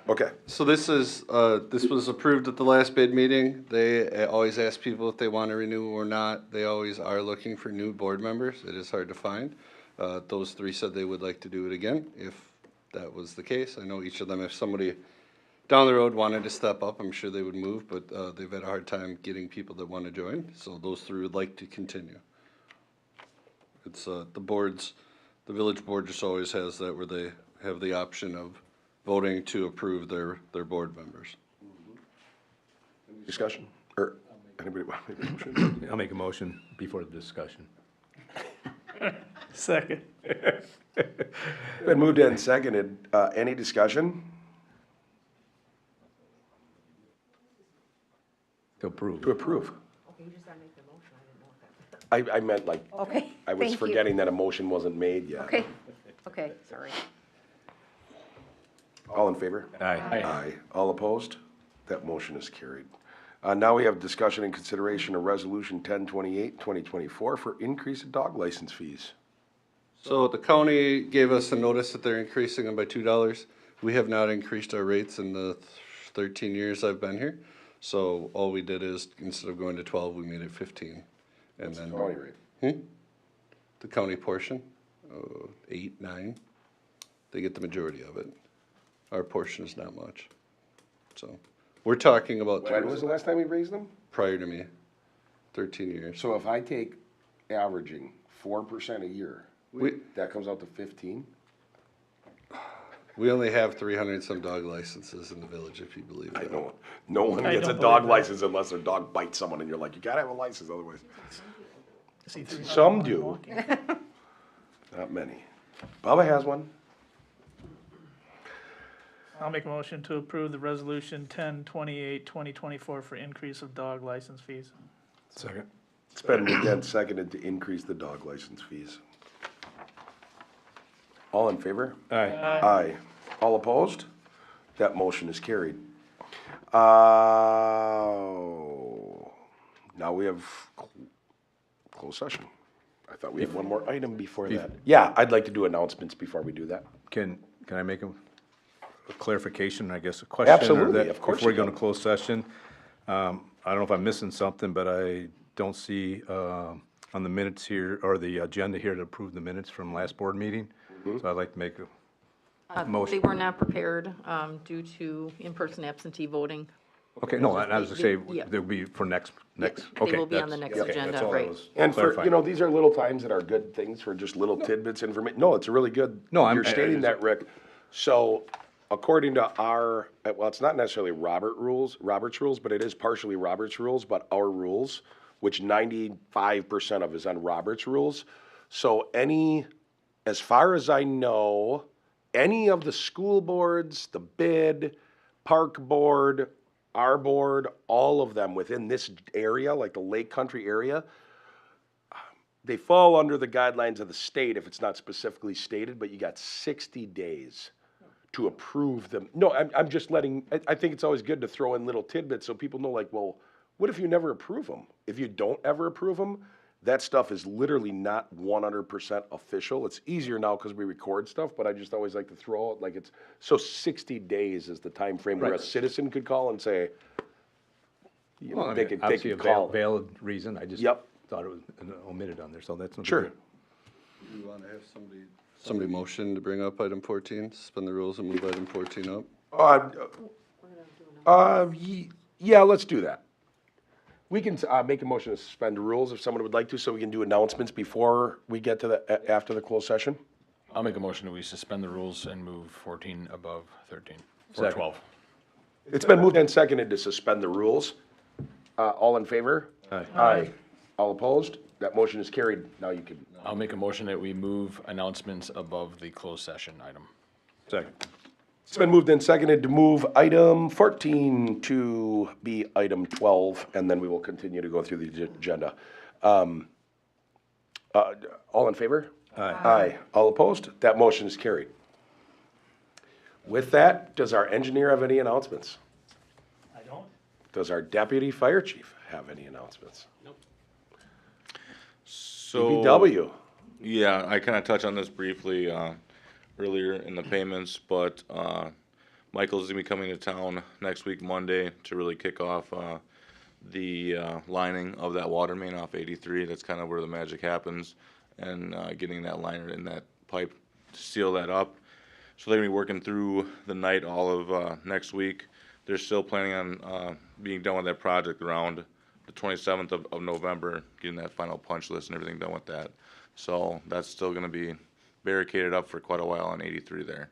Okay. So this was approved at the last bid meeting. They always ask people if they want to renew or not. They always are looking for new board members. It is hard to find. Those 3 said they would like to do it again if that was the case. I know each of them, if somebody down the road wanted to step up, I'm sure they would move, but they've had a hard time getting people that want to join. So those 3 would like to continue. It's the village board just always has that where they have the option of voting to approve their board members. Any discussion? Or anybody want to make a motion? I'll make a motion before the discussion. Second. Been moved and seconded. Any discussion? To approve. To approve. Okay, you just gotta make the motion, I didn't know I meant like, that. Okay, I was thank you. forgetting that a motion wasn't made yet. Okay, sorry. All in favor? Aye. Aye. All opposed? That motion is carried. Now we have discussion and consideration of Resolution 1028, 2024 for increase in dog license fees. So the county gave us a notice that they're increasing them by $2. We have not increased our rates in the 13 years I've been here. So all we did is, instead of going to 12, we made it 15. And then, the county rate? The county portion, 8, 9. They get the majority of it. Our portion is not much. So we're talking about. When was the last time we raised them? Prior to me, 13 years. So if I take averaging 4% a year, that comes out to 15? We only have 300 some dog licenses in the village, if you believe that. I know. No one I gets a don't dog believe that. license unless their dog bites someone and you're like, you gotta have a license otherwise. See, three Some dogs do. walking. Not many. Bubba has one. I'll make a motion to approve the resolution 1028, 2024 for increase of dog license fees. Second. It's been moved and seconded to increase the dog license fees. All in favor? Aye. Aye. All opposed? That motion is carried. Now we have closed session. I thought we had one more item before that. Yeah, I'd like to do announcements before we do that. Can I make a clarification, I guess, a question? or Absolutely, that- of course Before we you go can. into closed session, I don't know if I'm missing something, but I don't see on the minutes here, or the agenda here to approve the minutes from last board meeting. So I'd like to make a They motion. were not prepared due to in-person absentee voting. Okay, no, I was gonna say, Yeah. they'll be for next, They okay. will be on the that's- next okay, agenda, that's all I right. was And for, clarifying. you know, these are little times that are good things for just little tidbits information. No, it's a really good, No, I'm- you're stating that, Rick. So according to our, well, it's not necessarily Robert's rules, but it is partially Robert's rules, but our rules, which 95% of is on Robert's rules. So as far as I know, any of the school boards, the bid, park board, our board, all of them within this area, like the Lake Country area, they fall under the guidelines of the state if it's not specifically stated, but you got 60 days to approve them. No, I'm just I think it's always good to throw in little tidbits so people know, like, well, what if you never approve them? If you don't ever approve them, that stuff is literally not 100% official. It's easier now because we record stuff, but I just always like to throw out, like, it's, so 60 days is the time frame where a Right. citizen could call and say, you know, Well, I they mean, could obviously a call. valid reason, I just Yep. thought it was omitted on there, so that's. no big Sure. deal. Do you want to have somebody motion to bring up item 14, suspend the rules and move item 14 up? Yeah, let's do that. We can make a motion to suspend the rules if someone would like to, so we can do announcements before we get to after the closed session. I'll make a motion that we suspend the rules and move 14 above 13, or Second. 12. It's been moved and seconded to suspend the rules. All in favor? Aye. Aye. All opposed? That motion is carried. Now you can. I'll make a motion that we move announcements above the closed session item. Second. It's been moved and seconded to move item 14 to be item 12, and then we will continue to go through the agenda. All in favor? Aye. Aye. All opposed? That motion is carried. With that, does our engineer have any announcements? I don't. Does our deputy fire chief have any announcements? So. DPW. Yeah, I kind of touched on this briefly earlier in the payments, but Michael's gonna be coming to town next week, Monday, to really kick off the lining of that water main off 83. That's kind of where the magic happens, and getting that liner in that pipe to seal that up. So they're gonna be working through the night all of next week. They're still planning on being done with that project around the 27th of November, getting that final punch list and everything done with that. So that's still gonna be barricaded up for quite a while on 83 there.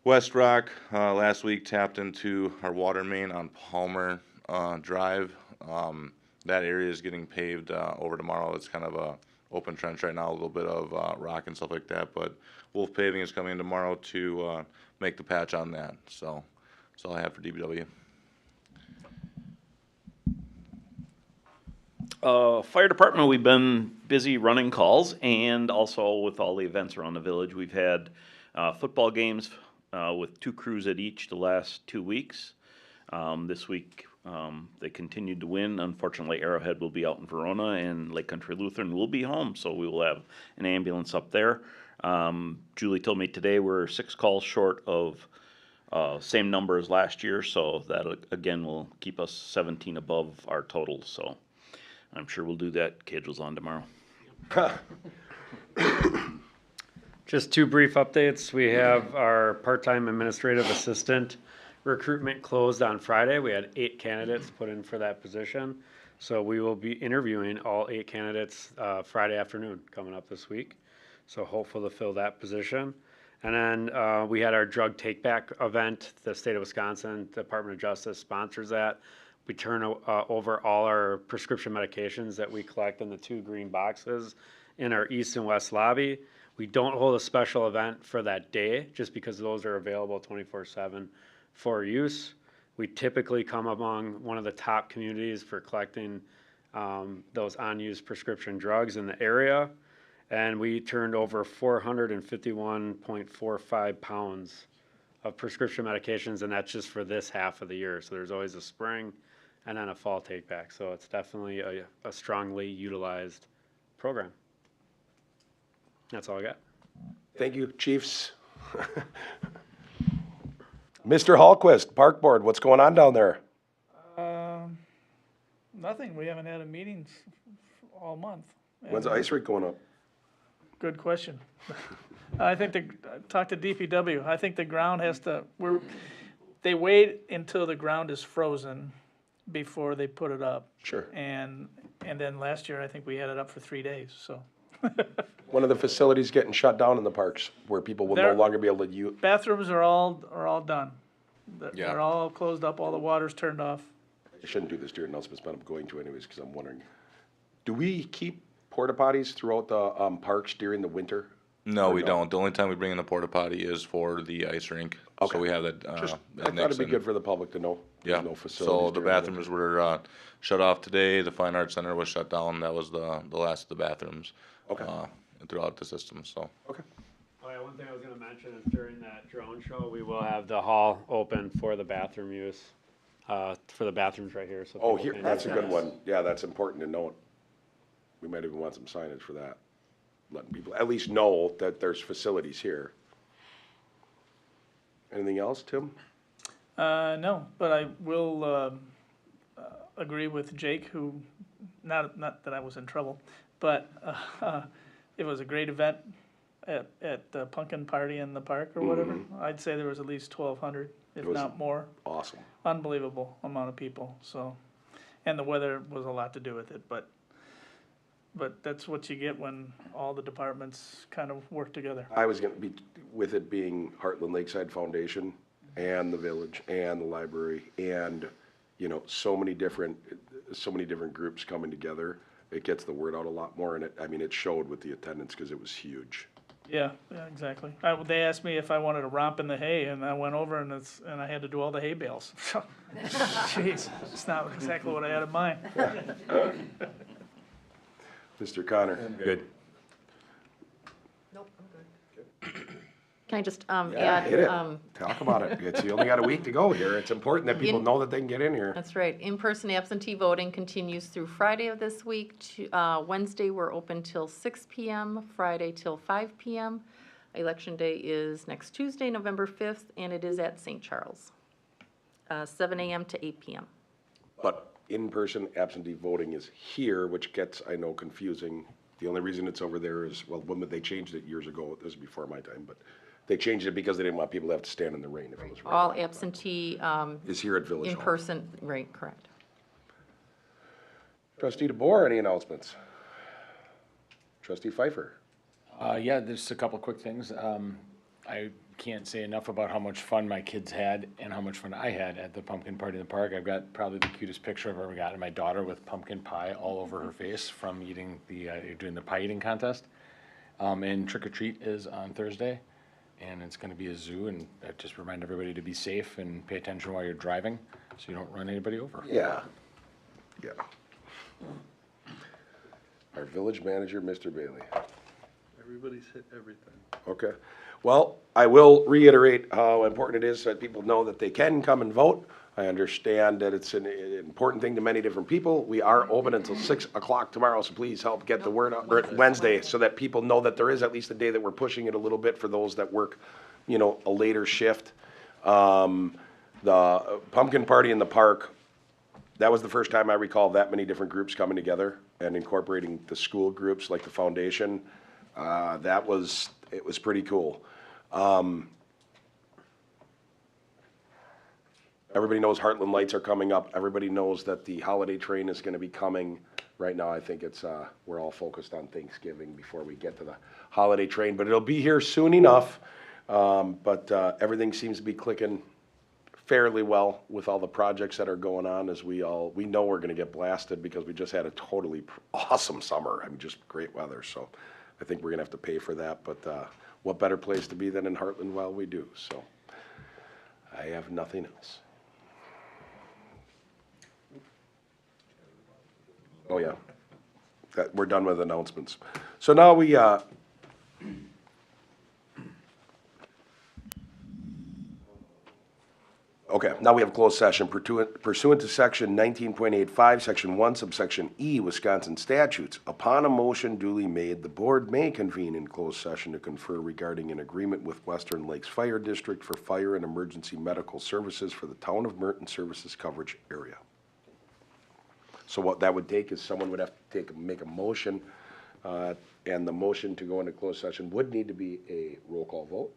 West Rock, last week tapped into our water main on Palmer Drive. That area is getting paved over tomorrow. It's kind of a open trench right now, a little bit of rock and stuff like that, but Wolf Paving is coming in tomorrow to make the patch on that. So that's all I have for DPW. Fire department, we've been busy running calls, and also with all the events around the village. We've had football games with 2 crews at each the last 2 weeks. This week, they continued to win. Unfortunately, Arrowhead will be out in Verona, and Lake Country Lutheran will be home, so we will have an ambulance up there. Julie told me today we're 6 calls short of same number as last year, so that again will keep us 17 above our total. So I'm sure we'll do that. Schedule's on tomorrow. Just 2 brief updates. We have our part-time administrative assistant recruitment closed on Friday. We had 8 candidates put in for that position. So we will be interviewing all 8 candidates Friday afternoon coming up this week. So hopeful to fill that position. And then we had our drug take-back event. The state of Wisconsin Department of Justice sponsors that. We turn over all our prescription medications that we collect in the 2 green boxes in our east and west lobby. We don't hold a special event for that day just because those are available 24/7 for use. We typically come among one of the top communities for collecting those unused prescription drugs in the area. And we turned over 451.45 pounds of prescription medications, and that's just for this half of the year. So there's always a spring and then a fall take back. So it's definitely a strongly utilized program. That's all I got. Thank you, Chiefs. Mr. Hallquist, Park Board, what's going on down there? Nothing. We haven't had a meeting all month. When's the ice rink going up? Good question. I think talk to DPW. I think the ground has to, they wait until the ground is frozen before they put it up. Sure. And then last year, I think we had it up for 3 days, so. One of the facilities getting shut down in the parks where people will no longer be able to use. Bathrooms are all done. Yeah. They're all closed up, all the water's turned off. I shouldn't do this during announcements, but I'm going to anyways because I'm wondering. Do we keep porta potties throughout the parks during the winter? No, we don't. The only time we bring in the porta potty is for the ice rink. Okay. So we have that. I thought it'd be Nixon. good for the public to know. Yeah. There's no facilities. So the during winter. bathrooms were shut off today. The Fine Arts Center was shut down. That was the last of the bathrooms. Okay. Throughout the system. So. Okay. Oh yeah, one thing I was gonna mention is during that drone show, we will have the hall open for the bathroom use, for the bathrooms right here. So Oh, people here, can that's a use good one. Yeah, that's important to note. We might even want some signage for that. Letting people at least know that there's facilities here. Anything else, Tim? No, but I will agree with Jake, who, not that I was in trouble, but it was a great event at the pumpkin party in the park or whatever. I'd say there was at least 1,200, if not more. Awesome. Unbelievable amount of people, so. And the weather was a lot to do with it, but that's what you get when all the departments kind of work together. I was gonna be, with it being Hartland Lakeside Foundation and the village and the library and, you know, so many different groups coming together, it gets the word out a lot more, and it showed with the attendance because it was huge. Yeah, exactly. They asked me if I wanted to romp in the hay, and I went over and I had to do all the hay bales. Jeez, it's not exactly what I had in mind. Mr. Connor? Good. Nope, I'm good. Can I just Yeah, add? hit it. Talk about it. You only got a week to go here. It's important that people know that they can get in here. That's right. In-person absentee voting continues through Friday of this week. Wednesday, we're open till 6 p.m., Friday till 5 p.m. Election day is next Tuesday, November 5th, and it is at St. Charles, 7 a.m. to 8 p.m. But in-person absentee voting is here, which gets, I know, confusing. The only reason it's over there is, well, when they changed it years ago, this was before my time, but they changed it because they didn't want people to have to stand in the rain if it was raining. All absentee. Is here at Village Hall. In-person, right, correct. Trustee DeBoer, any announcements? Trustee Pfeiffer? Yeah, there's a couple quick things. I can't say enough about how much fun my kids had and how much fun I had at the pumpkin party in the park. I've got probably the cutest picture I've ever gotten of my daughter with pumpkin pie all over her face from eating doing the pie eating contest. And trick or treat is on Thursday, and it's going to be a zoo. And I just remind everybody to be safe and pay attention while you're driving, so you don't run anybody over. Yeah. Yeah. Our village manager, Mr. Bailey. Everybody's hit everything. Okay. Well, I will reiterate how important it is that people know that they can come and vote. I understand that it's an important thing to many different people. We are open until 6 o'clock tomorrow, so please help get the word out, or Wednesday, so that people know that there is at least a day that we're pushing it a little bit for those that work, you know, a later shift. The pumpkin party in the park, that was the first time I recall that many different groups coming together and incorporating the school groups like the foundation. It was pretty cool. Everybody knows Hartland lights are coming up. Everybody knows that the holiday train is gonna be coming. Right now, I think it's, we're all focused on Thanksgiving before we get to the holiday train, but it'll be here soon enough. Everything seems to be clicking fairly well with all the projects that are going on, as we know we're gonna get blasted because we just had a totally awesome summer. I mean, just great weather, so I think we're gonna have to pay for that, but, what better place to be than in Hartland while we do, so. I have nothing else. Oh, yeah. We're done with announcements. So now we, okay, now we have closed session pursuant to section 19.85, section 1, subsection E, Wisconsin statutes. Upon a motion duly made, the board may convene in closed session to confer regarding an agreement with Western Lakes Fire District for fire and emergency medical services for the town of Merton services coverage area. So what that would take is someone would have to make a motion, and the motion to go into closed session would need to be a roll call vote.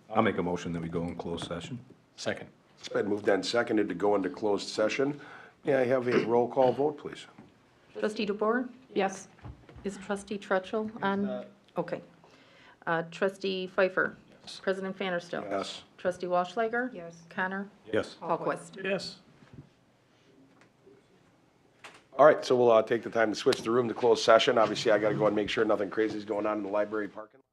I'll make a motion that we go in closed session. Second. It's been moved and seconded to go into closed session. May I have a roll call vote, please? Trustee DeBoer? Yes. Is Trustee Trutchell on? Okay. Trustee Pfeiffer? Yes. President Vanderstill? Yes. Trustee Wallschlager? Yes. Connor? Yes. Hallquist? Yes. All right, so we'll take the time to switch the room to closed session. Obviously, I gotta go and make sure nothing crazy is going on in the library parking lot.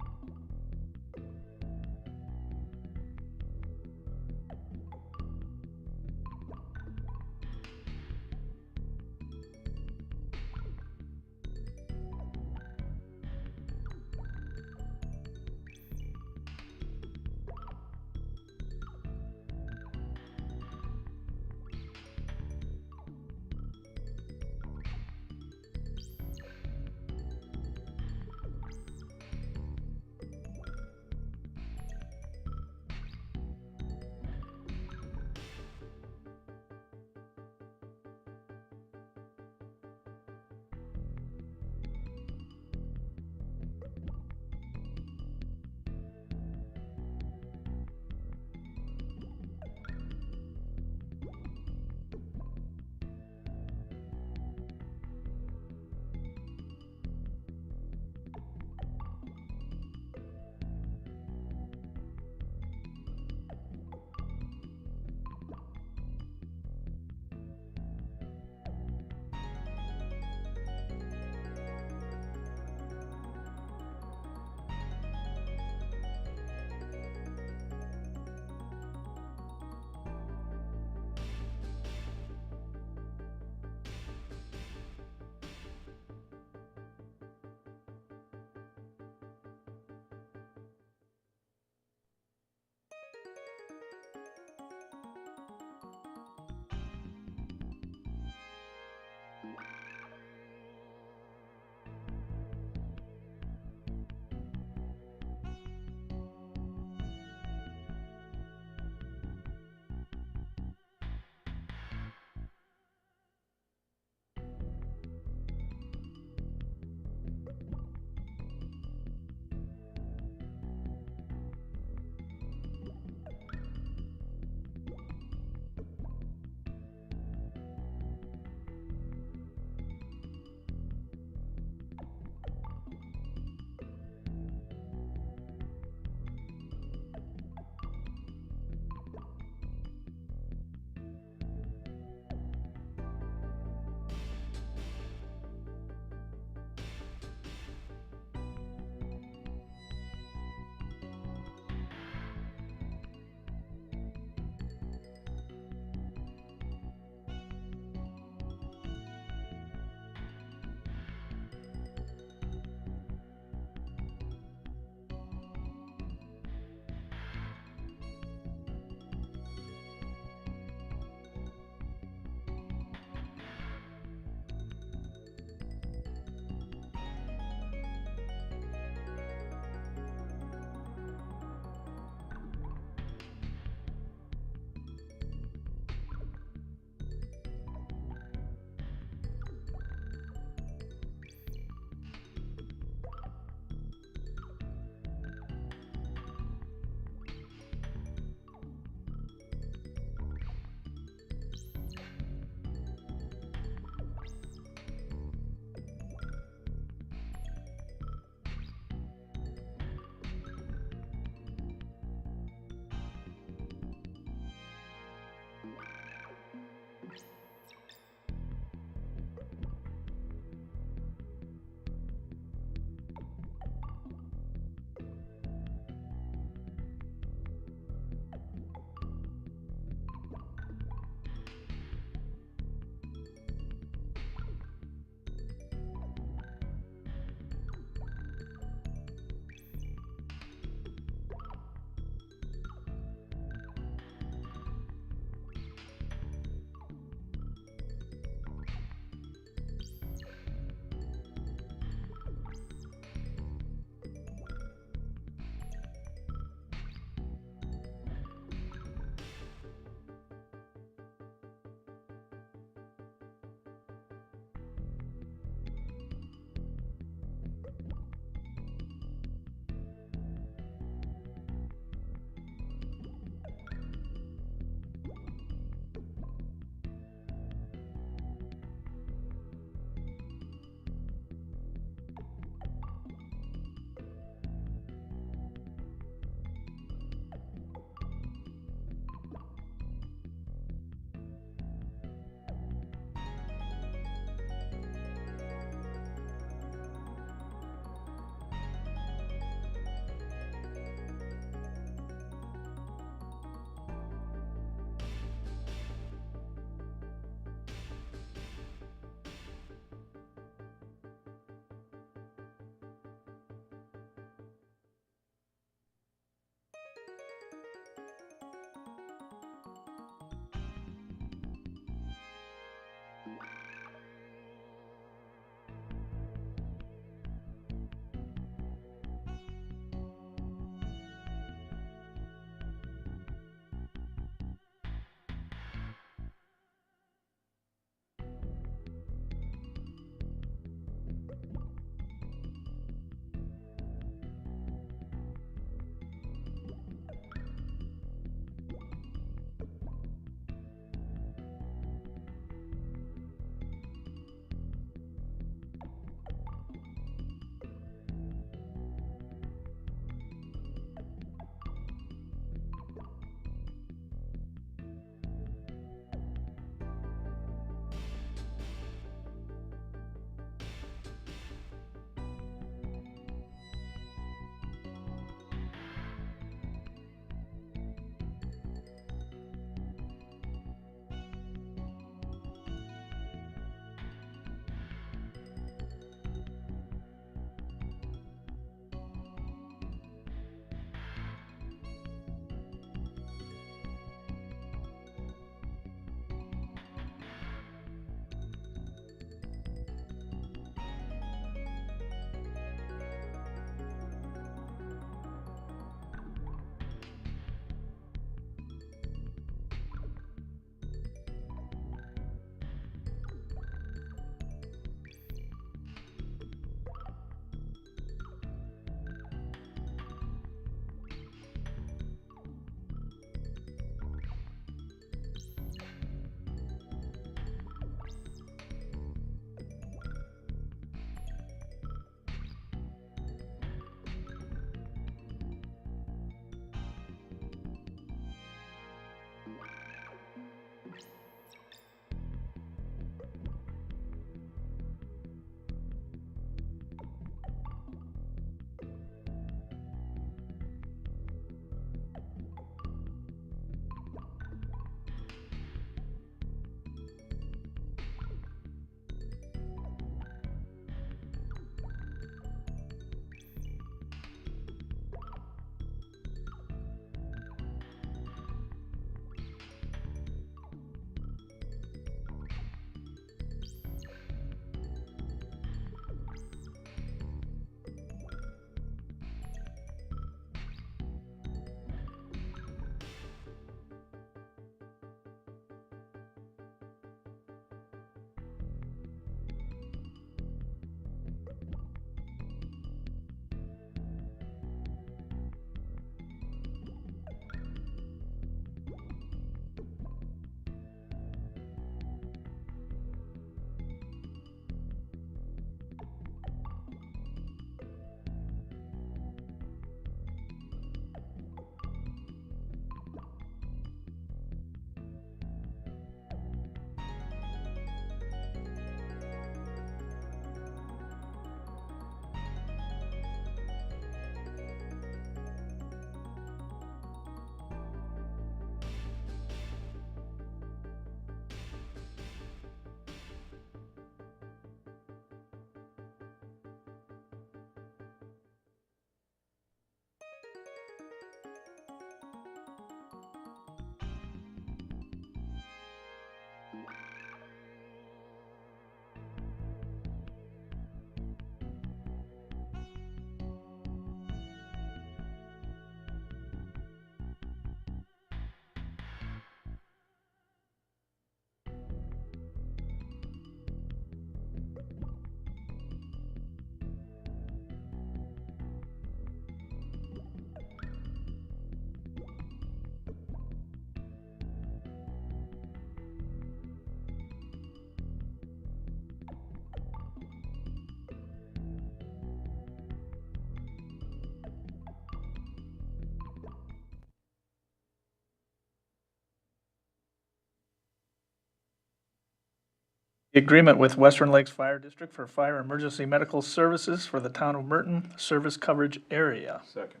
The agreement with Western Lakes Fire District for fire emergency medical services for the town of Merton service coverage area. Second.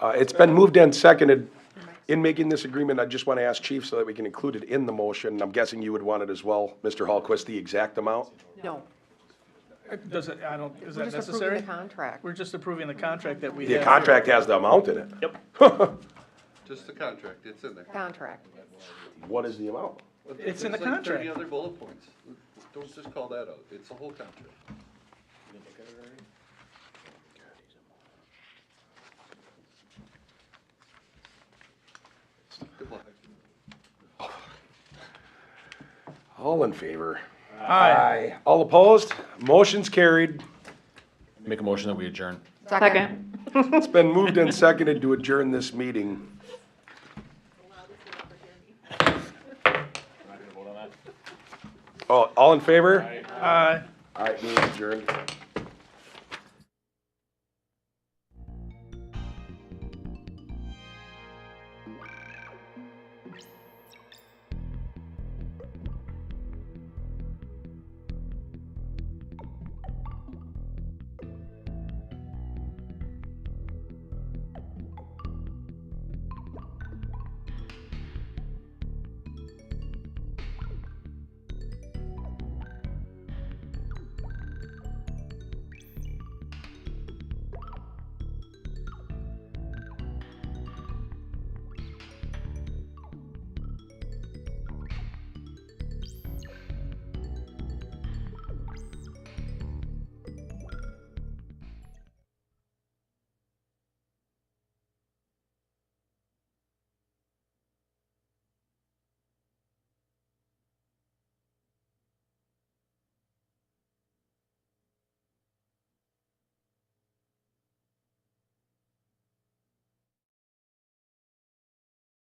It's been moved and seconded. In making this agreement, I just want to ask Chief so that we can include it in the motion. I'm guessing you would want it as well, Mr. Hallquist, the exact amount? No. Does it, I don't, is We're that just necessary? approving the contract. We're just approving the contract that we The have. contract has the amount in it. Yep. Just the contract, it's in there. Contract. What is the amount? It's in the There's like 30 contract. other bullet points. Don't just call that out. It's the whole contract. Good luck. All in favor? Aye. All opposed? Motion's carried. Make a motion that we adjourn. Second. It's been moved and seconded to adjourn this meeting. Oh, all in favor? Aye. All right, meeting adjourned.